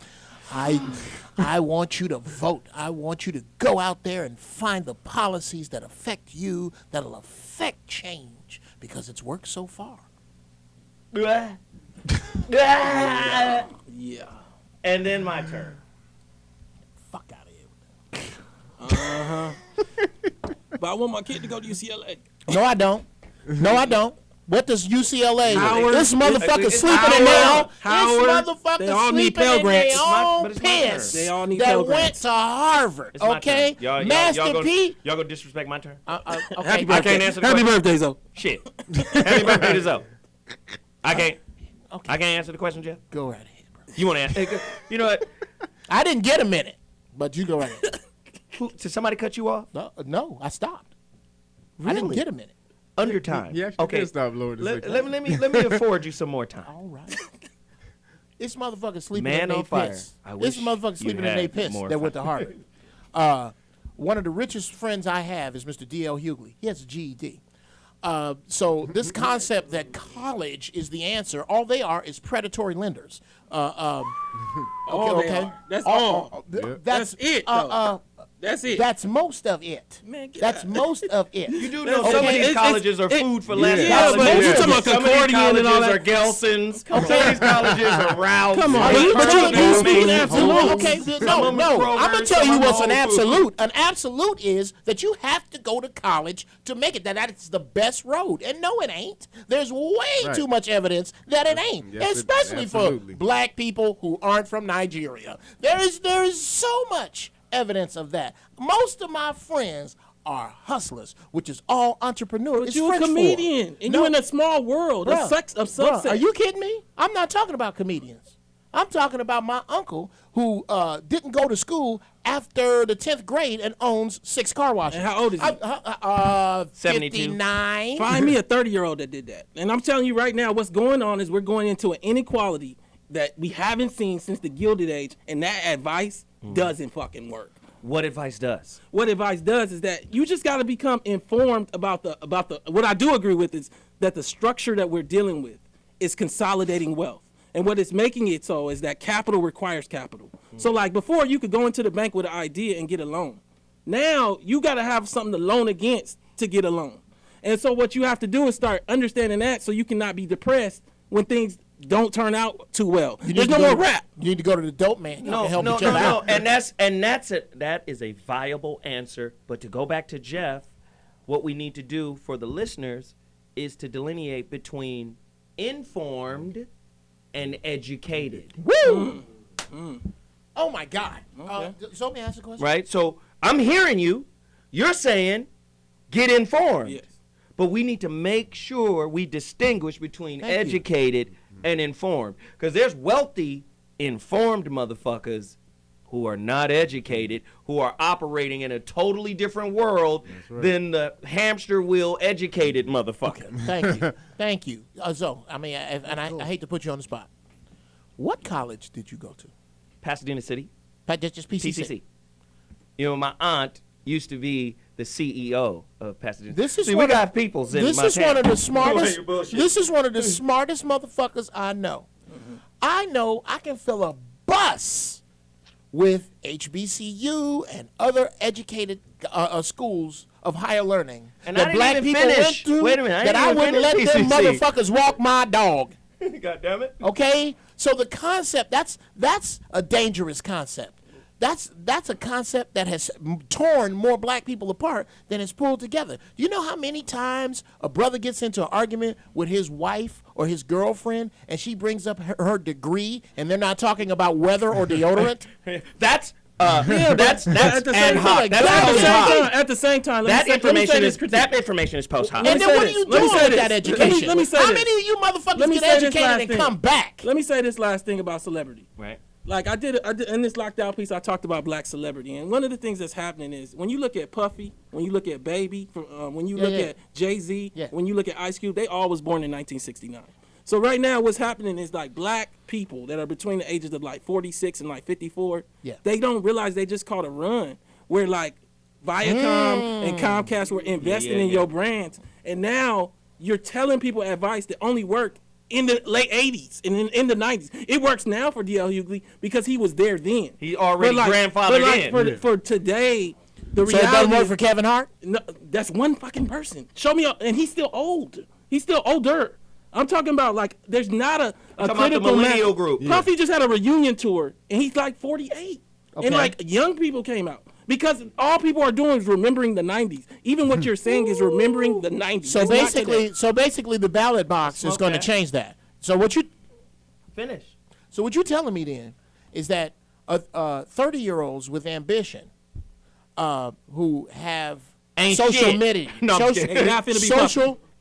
I want you to vote. I want you to go out there and find the policies that affect you, that'll affect change, because it's worked so far. Yeah. And then my turn. Fuck out of here. Uh-huh. But I want my kid to go to UCLA. No, I don't. No, I don't. What does UCLA? Howard, This motherfucker sleeping in their own. This motherfucker sleeping in their own piss. They all need that Pell went Grants. to Harvard. It's my Okay, turn. Master P. Y'all gonna disrespect my turn? Okay. Happy I birthday. can't answer the Happy question. birthday, Zoe. Shit. Happy birthday to Zoe. I can't. I can't answer the question, Jeff. Go right ahead, bro. You want to answer? You know what? I didn't get a minute, but you go right ahead. Did somebody cut you off? No, I stopped. I didn't Really? get a minute. Under time. Yeah, Okay. Stop, Lord. Let me afford you some more time. All right. This motherfucker sleeping Man in their on fire. piss. I This wish motherfucker you sleeping in had their piss more that went to fire. Harvard. One of the richest friends I have is Mr. D.L. Hughley. He has a GED. So this concept that college is the answer, all they are is predatory lenders. All they are. That's all. That's it, though. That's it. That's most of it. Man, get That's out. most of it. You do know Okay, some of these it's- colleges are it- food for yeah. less Yeah, but colleges. you talking about Some of these Concordia and all colleges are that. Gelsons. Some of these colleges are Ralphs. Come on, Some but of you them speaking are Macy's. absolute. Okay, Some no. of them are Kroger's, I'm gonna tell some you of them what's an are Whole Foods. absolute. An absolute is that you have to go to college to make it. That is the best road, and no, it ain't. There's way Right. too much evidence that it ain't, Yes, especially for absolutely. black people who aren't from Nigeria. There is so much evidence of that. Most of my friends are hustlers, which is all entrepreneurs. But It's you a French for. comedian, and No. you in a small world, a Bruh, subset. Are you kidding me? I'm not talking about comedians. I'm talking about my uncle who didn't go to school after the 10th grade and owns 6 car washes. And how old is he? 72. 59. Find me a 30-year-old that did that. And I'm telling you right now, what's going on is we're going into an inequality that we haven't seen since the Gilded Age, and that advice doesn't fucking work. What advice does? What advice does is that you just got to become informed about the. What I do agree with is that the structure that we're dealing with is consolidating wealth. And what it's making it so is that capital requires capital. So like before, you could go into the bank with an idea and get a loan. Now you got to have something to loan against to get a loan. And so what you have to do is start understanding that so you cannot be depressed when things don't turn out too well. There's no more rap. You need to go to the dope man. No, help no, each no, other no. out. That is a viable answer. But to go back to Jeff, what we need to do for the listeners is to delineate between informed and educated. Woo! Oh my God. So may I ask a question? Right? So I'm hearing you. You're saying get informed. Yes. But we need to make sure we distinguish between educated and informed. Because there's wealthy, informed motherfuckers who are not educated, who are operating in a totally different world than the hamster wheel educated motherfucker. Thank you. Thank you. So, I mean, I hate to put you on the spot. What college did you go to? Pasadena City. Just PCC. You know, my aunt used to be the CEO of Pasadena. This is See, one we got of, peoples in This my is town. one of the smartest. You're bullshit. This is one of the smartest motherfuckers I know. I know I can fill a bus with HBCU and other educated schools of higher learning And that I didn't black even people finish. went through. Wait a minute, I that didn't I even wouldn't let finish them PCC. motherfuckers walk my dog. God damn it. Okay, so the concept that's a dangerous concept. That's a concept that has torn more black people apart than it's pulled together. Do you know how many times a brother gets into an argument with his wife or his girlfriend and she brings up her degree and they're not talking about weather or deodorant? That's Yeah, that's at the ad same hoc. time, That's at the post same hoc. time, at the same time, let me That information is post hoc. And then what are you doing with that education? Let me say How this. many of you motherfuckers Let me get say this educated last and thing. come back? Let me say this last thing about celebrity. Right. Like I did in this lockdown piece, I talked about black celebrity, and one of the things that's happening is when you look at Puffy, when you look at Baby, when you look at Jay-Z, when you look at Ice Cube, they all was born in 1969. So right now, what's happening is like black people that are between the ages of like 46 and like 54, they don't realize they just caught a run where like Viacom and Comcast were investing in your brands, and now you're telling people advice that only worked in the late 80s and in the 90s. It works now for D.L. Hughley because he was there then. He already grandfathered in. For today, the So it reality doesn't work is- for Kevin Hart? No, that's one fucking person. Show me, and he's still old. He's still older. I'm talking about like there's not a talking about the critical millennial group. Puffy just had a reunion tour, and he's like 48, Okay. and like young people came out. Because all people are doing is remembering the 90s. Even what you're saying is remembering the 90s. So It's not basically, the ballot box is going to change that. So what you finish? So what you're telling me then is that 30-year-olds with ambition, who have Ain't social shit. media, No, I'm kidding. They not finna be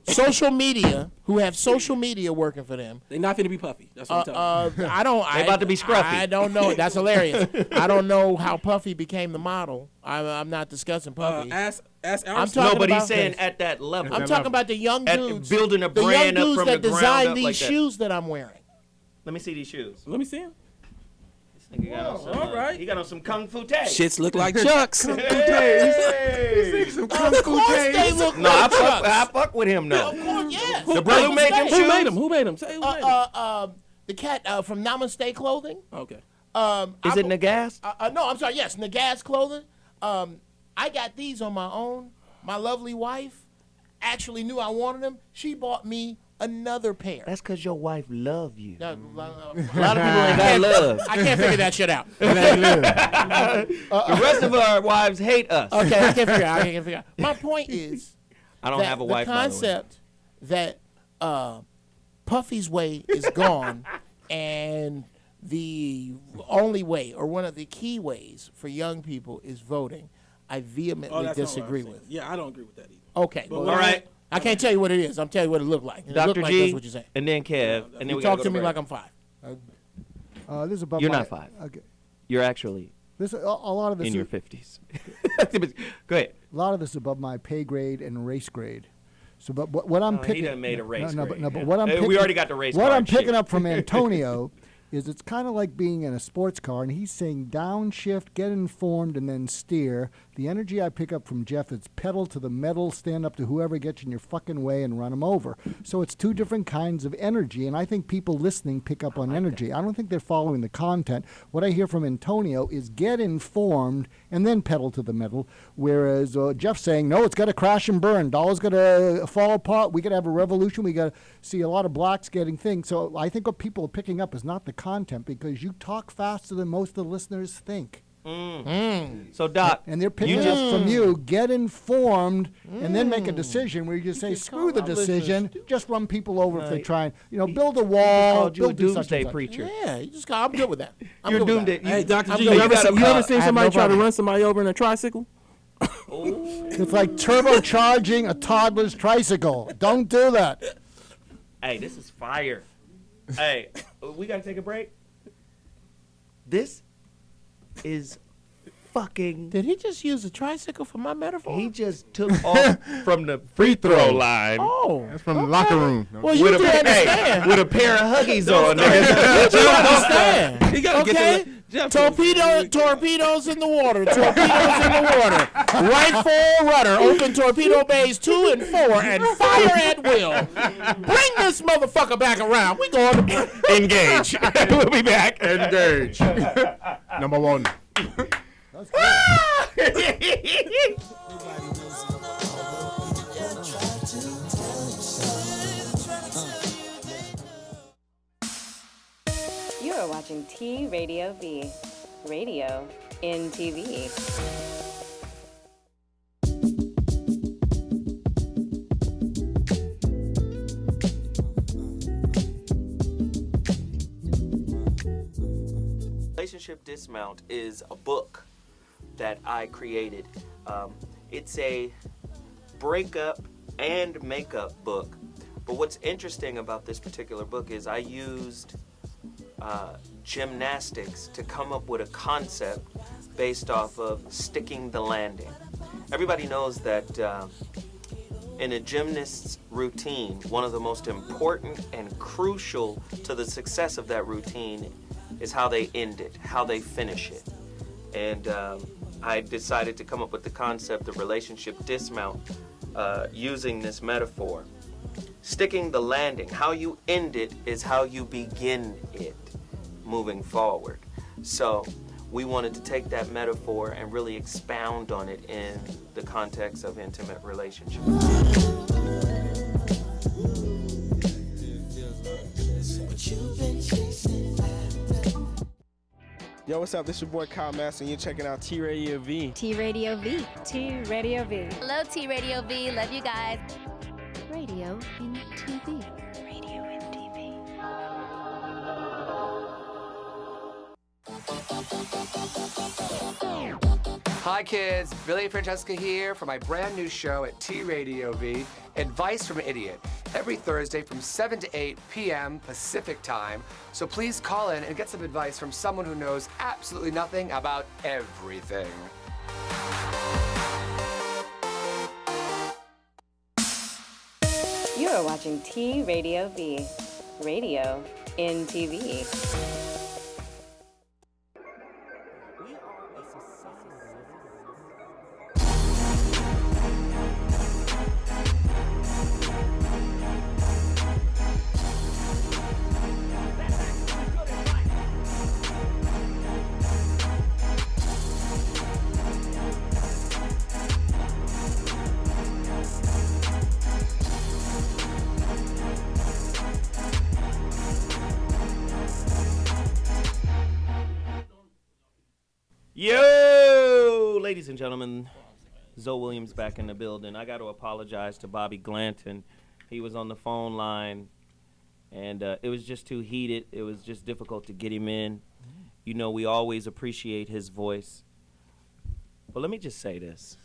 social media, who have social media working for them. They're not finna be Puffy. That's what I'm telling you. They about to be scruffy. I don't know. That's hilarious. I don't know how Puffy became the model. I'm not discussing Puffy. Ask I'm talking but about, he's saying at that level. I'm talking about the young dudes, building a the young brand up dudes from that the ground designed up these like that. shoes that I'm wearing. Let me see these shoes. Let me see them. Nigga got on some, all right. He got on some Kung Fu Tay. Shits look like Chucks. Hey. Of course they look No, like I fuck with him though. Of course, yes. The brother who made them shoes. Who made them? Who made them? Say who made them. The cat from Namaste Clothing. Okay. Is it Nagas? No, I'm sorry. Yes, Nagas Clothing. I got these on my own. My lovely wife actually knew I wanted them. She bought me another pair. That's because your wife love you. A lot of people ain't got love. I can't figure that shit out. The rest of our wives hate us. Okay, I can't figure out. My point is, I don't have a wife, the by the way. concept that Puffy's way is gone, and the only way, or one of the key ways for young people is voting, I vehemently that's not what disagree I'm saying. with. Yeah, I don't agree with that either. Okay, But well, what All right. I can't tell you what it is. I'm telling you what it looked like. It looked Dr. like G, that's what you're saying. and then Kev, and then You we talk gotta go to me break. like I'm 5. This is above You're my, not 5. Okay. You're actually This a lot of this in is, your 50s. Go ahead. a lot of this is above my pay grade and race grade. So, but what I'm Oh, he picking, done made a race grade. but what I'm Hey, we picking, already got the race What card I'm picking shit. up from Antonio is it's kind of like being in a sports car, and he's saying downshift, get informed, and then steer. The energy I pick up from Jeff is pedal to the metal, stand up to whoever gets in your fucking way and run them over. So it's two different kinds of energy, and I think people listening pick up on energy. I don't think they're following the content. What I hear from Antonio is get informed and then pedal to the metal, whereas Jeff's saying, no, it's got to crash and burn. Dollar's got to fall apart. We got to have a revolution. We got to see a lot of blacks getting things. So I think what people are picking up is not the content, because you talk faster than most of the listeners think. So, Doc, And they're picking up from you, get informed, and then make a decision where you just say, screw the decision, just run people over if they try and, build a wall, called you a build do such doomsday and such. preacher. Yeah, you just I'm good with that. I'm You're good with doomed. that. Hey, Dr. G, you you ever gotta- seen I have somebody no try to problem. run somebody over in a tricycle? It's like turbocharging a toddler's tricycle. Don't do that. Hey, this is fire. Hey, we gotta take a break. This is fucking. Did he just use a tricycle for my metaphor? He just took off from the free throw line. Oh, That's from the locker room. well, you do understand. Hey, with a pair of Huggies on. nigga. You understand? He gotta Okay? get to the Torpedoes in the water. Torpedoes in the water. Right full rudder. Open torpedo bays 2 and 4 and fire at will. Bring this motherfucker back around. We going to Engage. We'll be back. Engage. Number 1. You are watching T Radio V, radio in TV. Relationship Dismount is a book that I created. It's a breakup and makeup book. But what's interesting about this particular book is I used gymnastics to come up with a concept based off of sticking the landing. Everybody knows that in a gymnast's routine, one of the most important and crucial to the success of that routine is how they end it, how they finish it. And I decided to come up with the concept of relationship dismount using this metaphor. Sticking the landing, how you end it is how you begin it moving forward. So we wanted to take that metaphor and really expound on it in the context of intimate relationships. Yo, what's up? This your boy Kyle Master, and you're checking out T Radio V. T Radio V. T Radio V. Hello, T Radio V. Love you guys. Radio in TV. Radio in TV. Hi kids, Billy and Francesca here for my brand new show at T Radio V, Advice from an Idiot, every Thursday from 7 to 8 p.m. Pacific time. So please call in and get some advice from someone who knows absolutely nothing about everything. You are watching T Radio V. Radio in TV. Yo, ladies and gentlemen, Zoe Williams back in the building. I got to apologize to Bobby Glanton. He was on the phone line, and it was just too heated. It was just difficult to get him in. You know, we always appreciate his voice. But let me just say this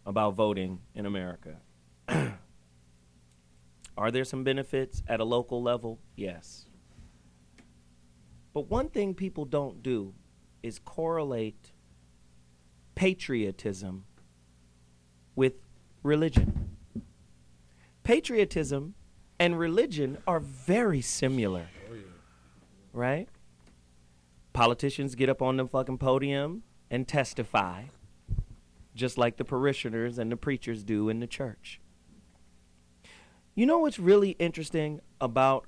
about voting in America. Are there some benefits at a local level? Yes. But one thing people don't do is correlate patriotism with religion. Patriotism and religion are very similar, right? Politicians get up on the fucking podium and testify, just like the parishioners and the preachers do in the church. You know what's really interesting about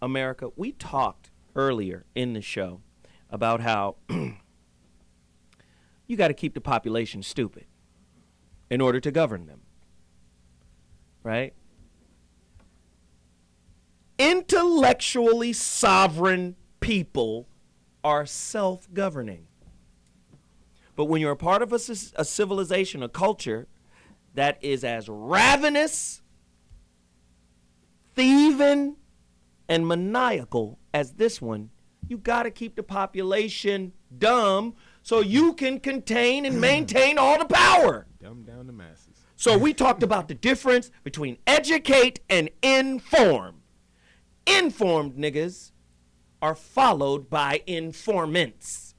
America? We talked earlier in the show about how you got to keep the population stupid in order to govern them, right? Intellectually sovereign people are self-governing. But when you're a part of a civilization, a culture that is as ravenous, thieving, and maniacal as this one, you got to keep the population dumb so you can contain and maintain all the power. Dumb down the masses. So we talked about the difference between educate and inform. Informed niggas are followed by informants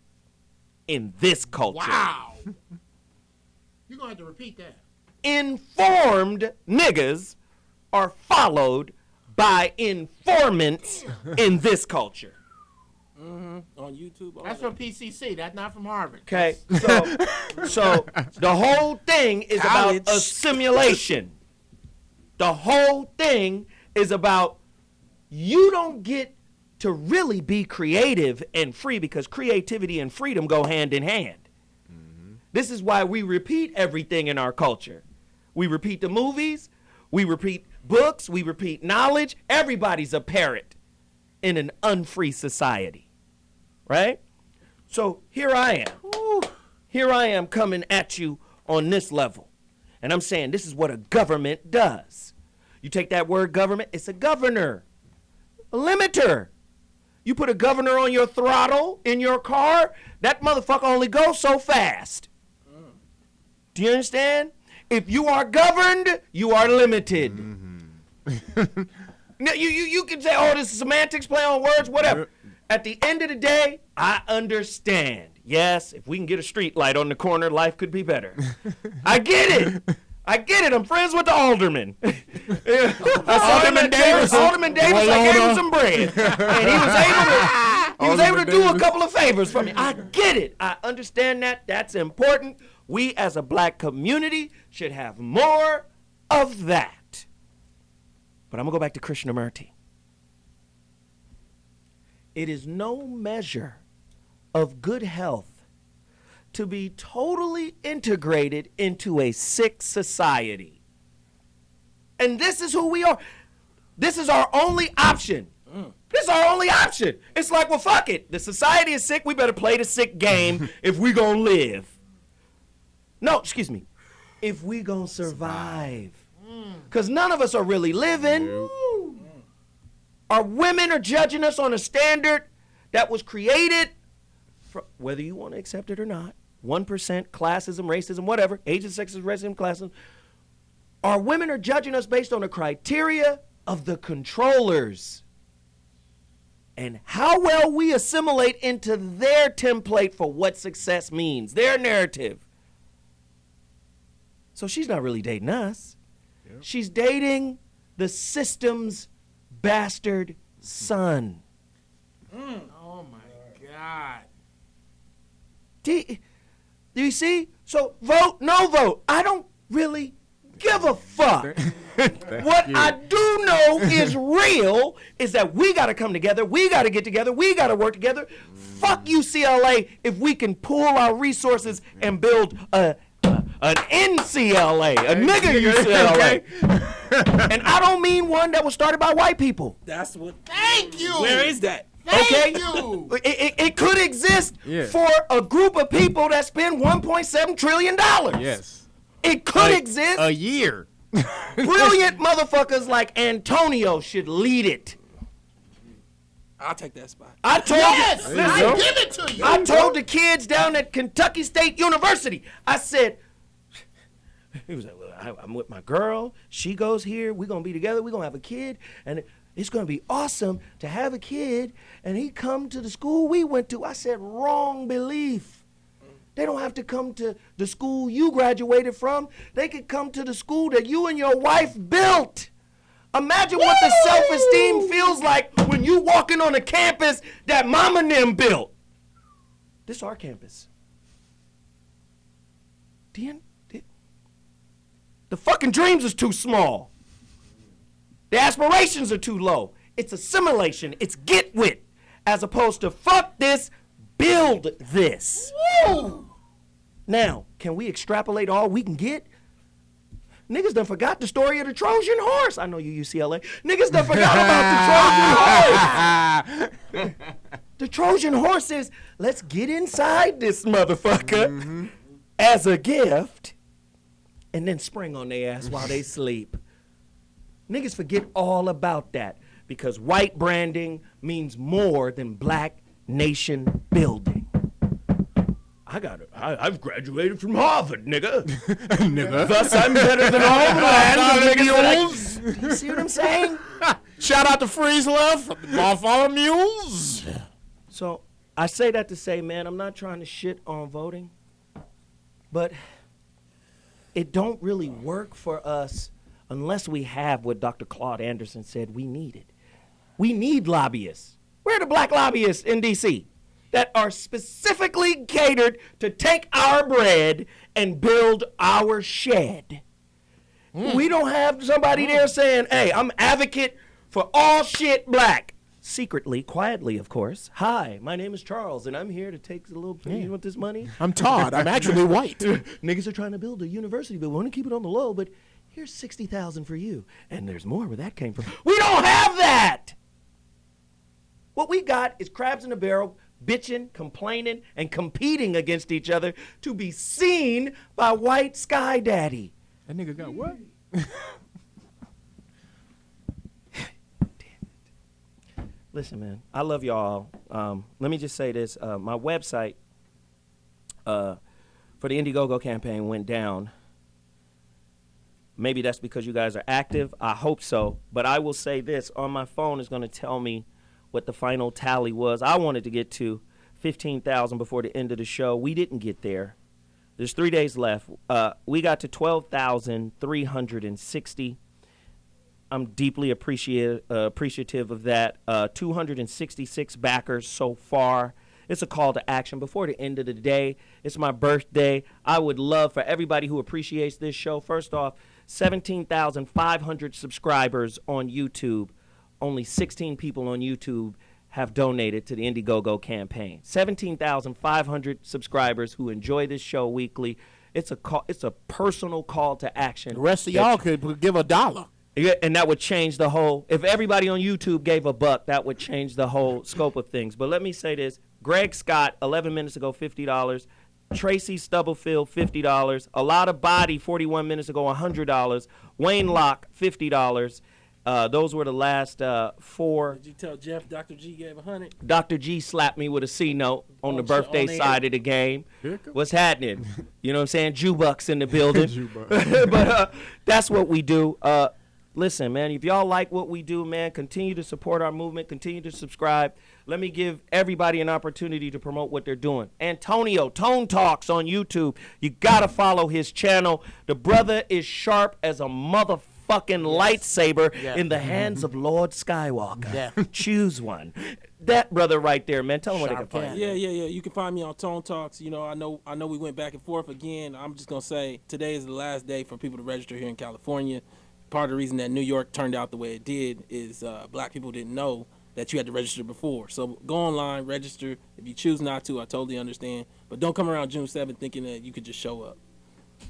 in this culture. Wow. You're going to have to repeat that. Informed niggas are followed by informants in this culture. On YouTube. That's from PCC. That's not from Harvard. Okay, so the whole thing is about assimilation. The whole thing is about you don't get to really be creative and free because creativity and freedom go hand in hand. This is why we repeat everything in our culture. We repeat the movies, we repeat books, we repeat knowledge. Everybody's a parrot in an unfree society. Right? So here I am. Here I am coming at you on this level. And I'm saying this is what a government does. You take that word government, it's a governor, a limiter. You put a governor on your throttle in your car, that motherfucker only goes so fast. Do you understand? If you are governed, you are limited. Now, you can say, oh, this is semantics, play on words, whatever. At the end of the day, I understand. Yes, if we can get a street light on the corner, life could be better. I get it. I'm friends with the alderman. Alderman Davis, I gave him some bread. And he was able to do a couple of favors for me. I get it. I understand that. That's important. We as a black community should have more of that. But I'm going to go back to Krishnamurti. It is no measure of good health to be totally integrated into a sick society. And this is who we are. This is our only option. This is our only option. It's like, well, fuck it. The society is sick. We better play the sick game if we gonna live. No, excuse me. If we gonna survive. Because none of us are really living. Our women are judging us on a standard that was created, whether you want to accept it or not. 1%, classism, racism, whatever. Ageism, sexism, racism, classism. Our women are judging us based on the criteria of the controllers. And how well we assimilate into their template for what success means, their narrative. So she's not really dating us. Yep. She's dating the system's bastard son. Oh my God. Do you see? So vote, no vote. I don't really give a fuck. What I do know is real is that we got to come together. We got to get together. We got to work together. Fuck UCLA if we can pool our resources and build an NCLA, a nigga UCLA. And I don't mean one that was started by white people. That's what. Thank you. Where is that? Thank you. It could exist for a group of people that spend $1.7 trillion. Yes. It could exist. A year. Brilliant motherfuckers like Antonio should lead it. I'll take that spot. I told I give it to you. I told the kids down at Kentucky State University, I said, he was like, well, I'm with my girl. She goes here. We're going to be together. We're going to have a kid. And it's going to be awesome to have a kid. And he come to the school we went to. I said, wrong belief. They don't have to come to the school you graduated from. They could come to the school that you and your wife built. Imagine what the self-esteem feels like when you walking on a campus that mama and them built. This is our campus. The fucking dreams is too small. The aspirations are too low. It's assimilation. It's get wit. As opposed to fuck this, build this. Woo! Now, can we extrapolate all we can get? Niggas done forgot the story of the Trojan horse. I know you UCLA. Niggas done forgot about the Trojan horse. The Trojan horse is, let's get inside this motherfucker as a gift and then spring on their ass while they sleep. Niggas forget all about that because white branding means more than black nation building. I've graduated from Harvard, nigga. Nigga. Thus I'm better than all the land of niggas. You see what I'm saying? Shout out to Freeze Love, Bartholomew Mules. So I say that to say, man, I'm not trying to shit on voting, but it don't really work for us unless we have what Dr. Claude Anderson said we needed. We need lobbyists. Where are the black lobbyists in D.C. that are specifically catered to take our bread and build our shed? We don't have somebody there saying, hey, I'm advocate for all shit black. Secretly, quietly, of course. Hi, my name is Charles, and I'm here to take a little, you want this money? I'm Todd. I'm actually white. Niggas are trying to build a university, but we want to keep it on the low, but here's $60,000 for you. And there's more where that came from. We don't have that! What we got is crabs in a barrel, bitching, complaining, and competing against each other to be seen by white sky daddy. That nigga got what? Listen, man, I love y'all. Let me just say this. My website for the Indiegogo campaign went down. Maybe that's because you guys are active. I hope so. But I will say this. On my phone is going to tell me what the final tally was. I wanted to get to 15,000 before the end of the show. We didn't get there. There's 3 days left. We got to 12,360. I'm deeply appreciative of that. 266 backers so far. It's a call to action. Before the end of the day, it's my birthday. I would love for everybody who appreciates this show, first off, 17,500 subscribers on YouTube. Only 16 people on YouTube have donated to the Indiegogo campaign. 17,500 subscribers who enjoy this show weekly. It's a personal call to action. The rest of y'all could give $1. Yeah, and that would change the whole. If everybody on YouTube gave $1, that would change the whole scope of things. But let me say this: Greg Scott, 11 minutes ago, $50. Tracy Stubblefield, $50. A Lot of Body, 41 minutes ago, $100. Wayne Locke, $50. Those were the last 4. Did you tell Jeff Dr. G gave 100? Dr. G slapped me with a C note on the birthday side of the game. What's happening? You know what I'm saying? Jewbucks in the building. But that's what we do. Listen, man, if y'all like what we do, man, continue to support our movement. Continue to subscribe. Let me give everybody an opportunity to promote what they're doing. Antonio, Tone Talks on YouTube. You got to follow his channel. The brother is sharp as a motherfucking lightsaber in the hands of Lord Skywalker. Yeah. Choose one. That brother right there, man. Tell him where they can find you. Yeah. You can find me on Tone Talks. You know, I know we went back and forth again. I'm just going to say today is the last day for people to register here in California. Part of the reason that New York turned out the way it did is black people didn't know that you had to register before. So go online, register. If you choose not to, I totally understand. But don't come around June 7th thinking that you could just show up.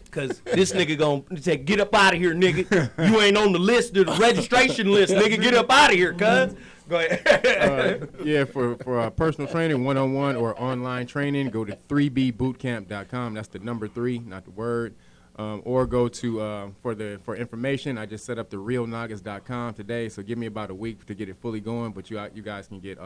Because this nigga gonna say, get up out of here, nigga. You ain't on the list, the registration list, nigga. Get up out of here, cuz. Go ahead. Yeah, for personal training, one-on-one or online training, go to 3bbootcamp.com. That's the number 3, not the word. Or go to for information. I just set up the realnoggins.com today, so give me about a week to get it fully going. But you guys can get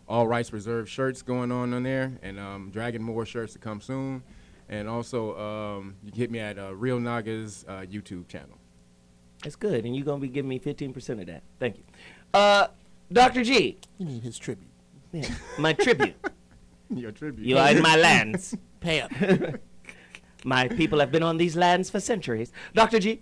all rights reserved shirts going on there, and Dragon more shirts to come soon. And also you can hit me at Real Naga's YouTube channel. That's good, and you're gonna be giving me 15% of that. Thank you, Dr. G. You need his tribute. Yeah. My tribute. Your tribute. You are in my lands. Pay up. My people have been on these lands for centuries. Dr. G.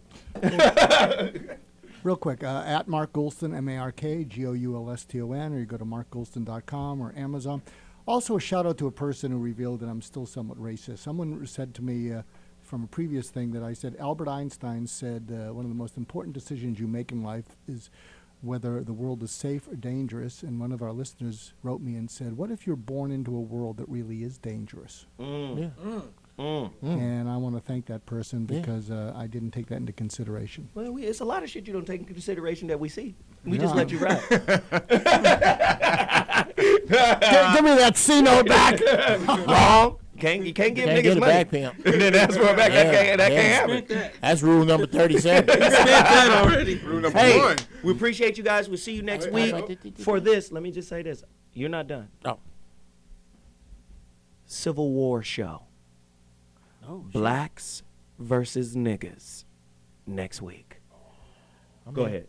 Real quick, at Mark Goulston, MarkGoulston, or you go to markgoulston.com or Amazon. Also, a shout out to a person who revealed that I'm still somewhat racist. Someone said to me from a previous thing that I said, Albert Einstein said one of the most important decisions you make in life is whether the world is safe or dangerous. And one of our listeners wrote me and said, what if you're born into a world that really is dangerous? Yeah. And I want to thank that person because I didn't take that into consideration. Well, it's a lot of shit you don't take into consideration that we see. We just let you ride. Give me that C note back. Wrong. You can't give niggas get money. Back, pimp. And then that's what back. That can't happen. That's rule number 37. Spent that already. Rule number Hey, 1. we appreciate you guys. We'll see you next week. For this, let me just say this. You're not done. Oh. Civil War show. Oh, Blacks versus niggas next week. Go ahead.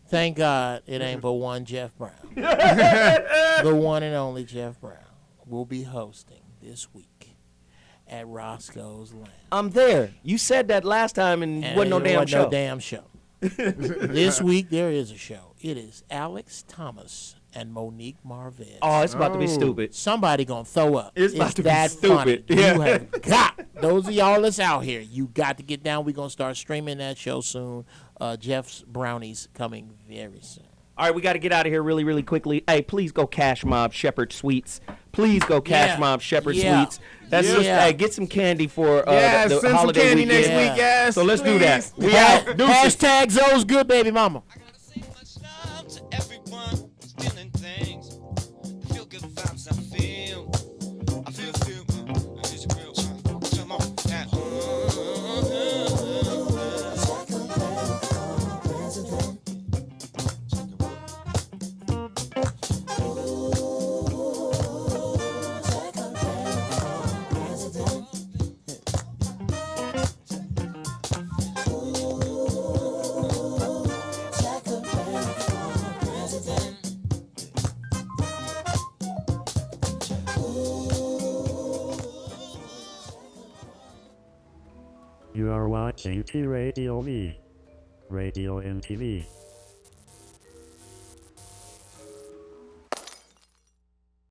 Thank God it ain't but one Jeff Brown. The one and only Jeff Brown will be hosting this week at Roscoe's Lounge. I'm there. You said that last time and wasn't no damn show. No damn show. This week there is a show. It is Alex Thomas and Monique Marvez. Oh, it's about to be stupid. Somebody gonna throw up. It's about to be that stupid. Funny. Yeah. You have got, those of y'all that's out here, you got to get down. We're gonna start streaming that show soon. Jeff's Brownies coming very soon. All right, we got to get out of here really, really quickly. Hey, please go Cash Mob Shepherd Sweets. Please go Cash Mob Shepherd Sweets. That's just, hey, get some candy for the send holiday some candy weekend. next week, yes. So let's do that. Please. We out. Deuces. Hashtag Zoe's good, baby mama. You are watching T Radio V, Radio and TV.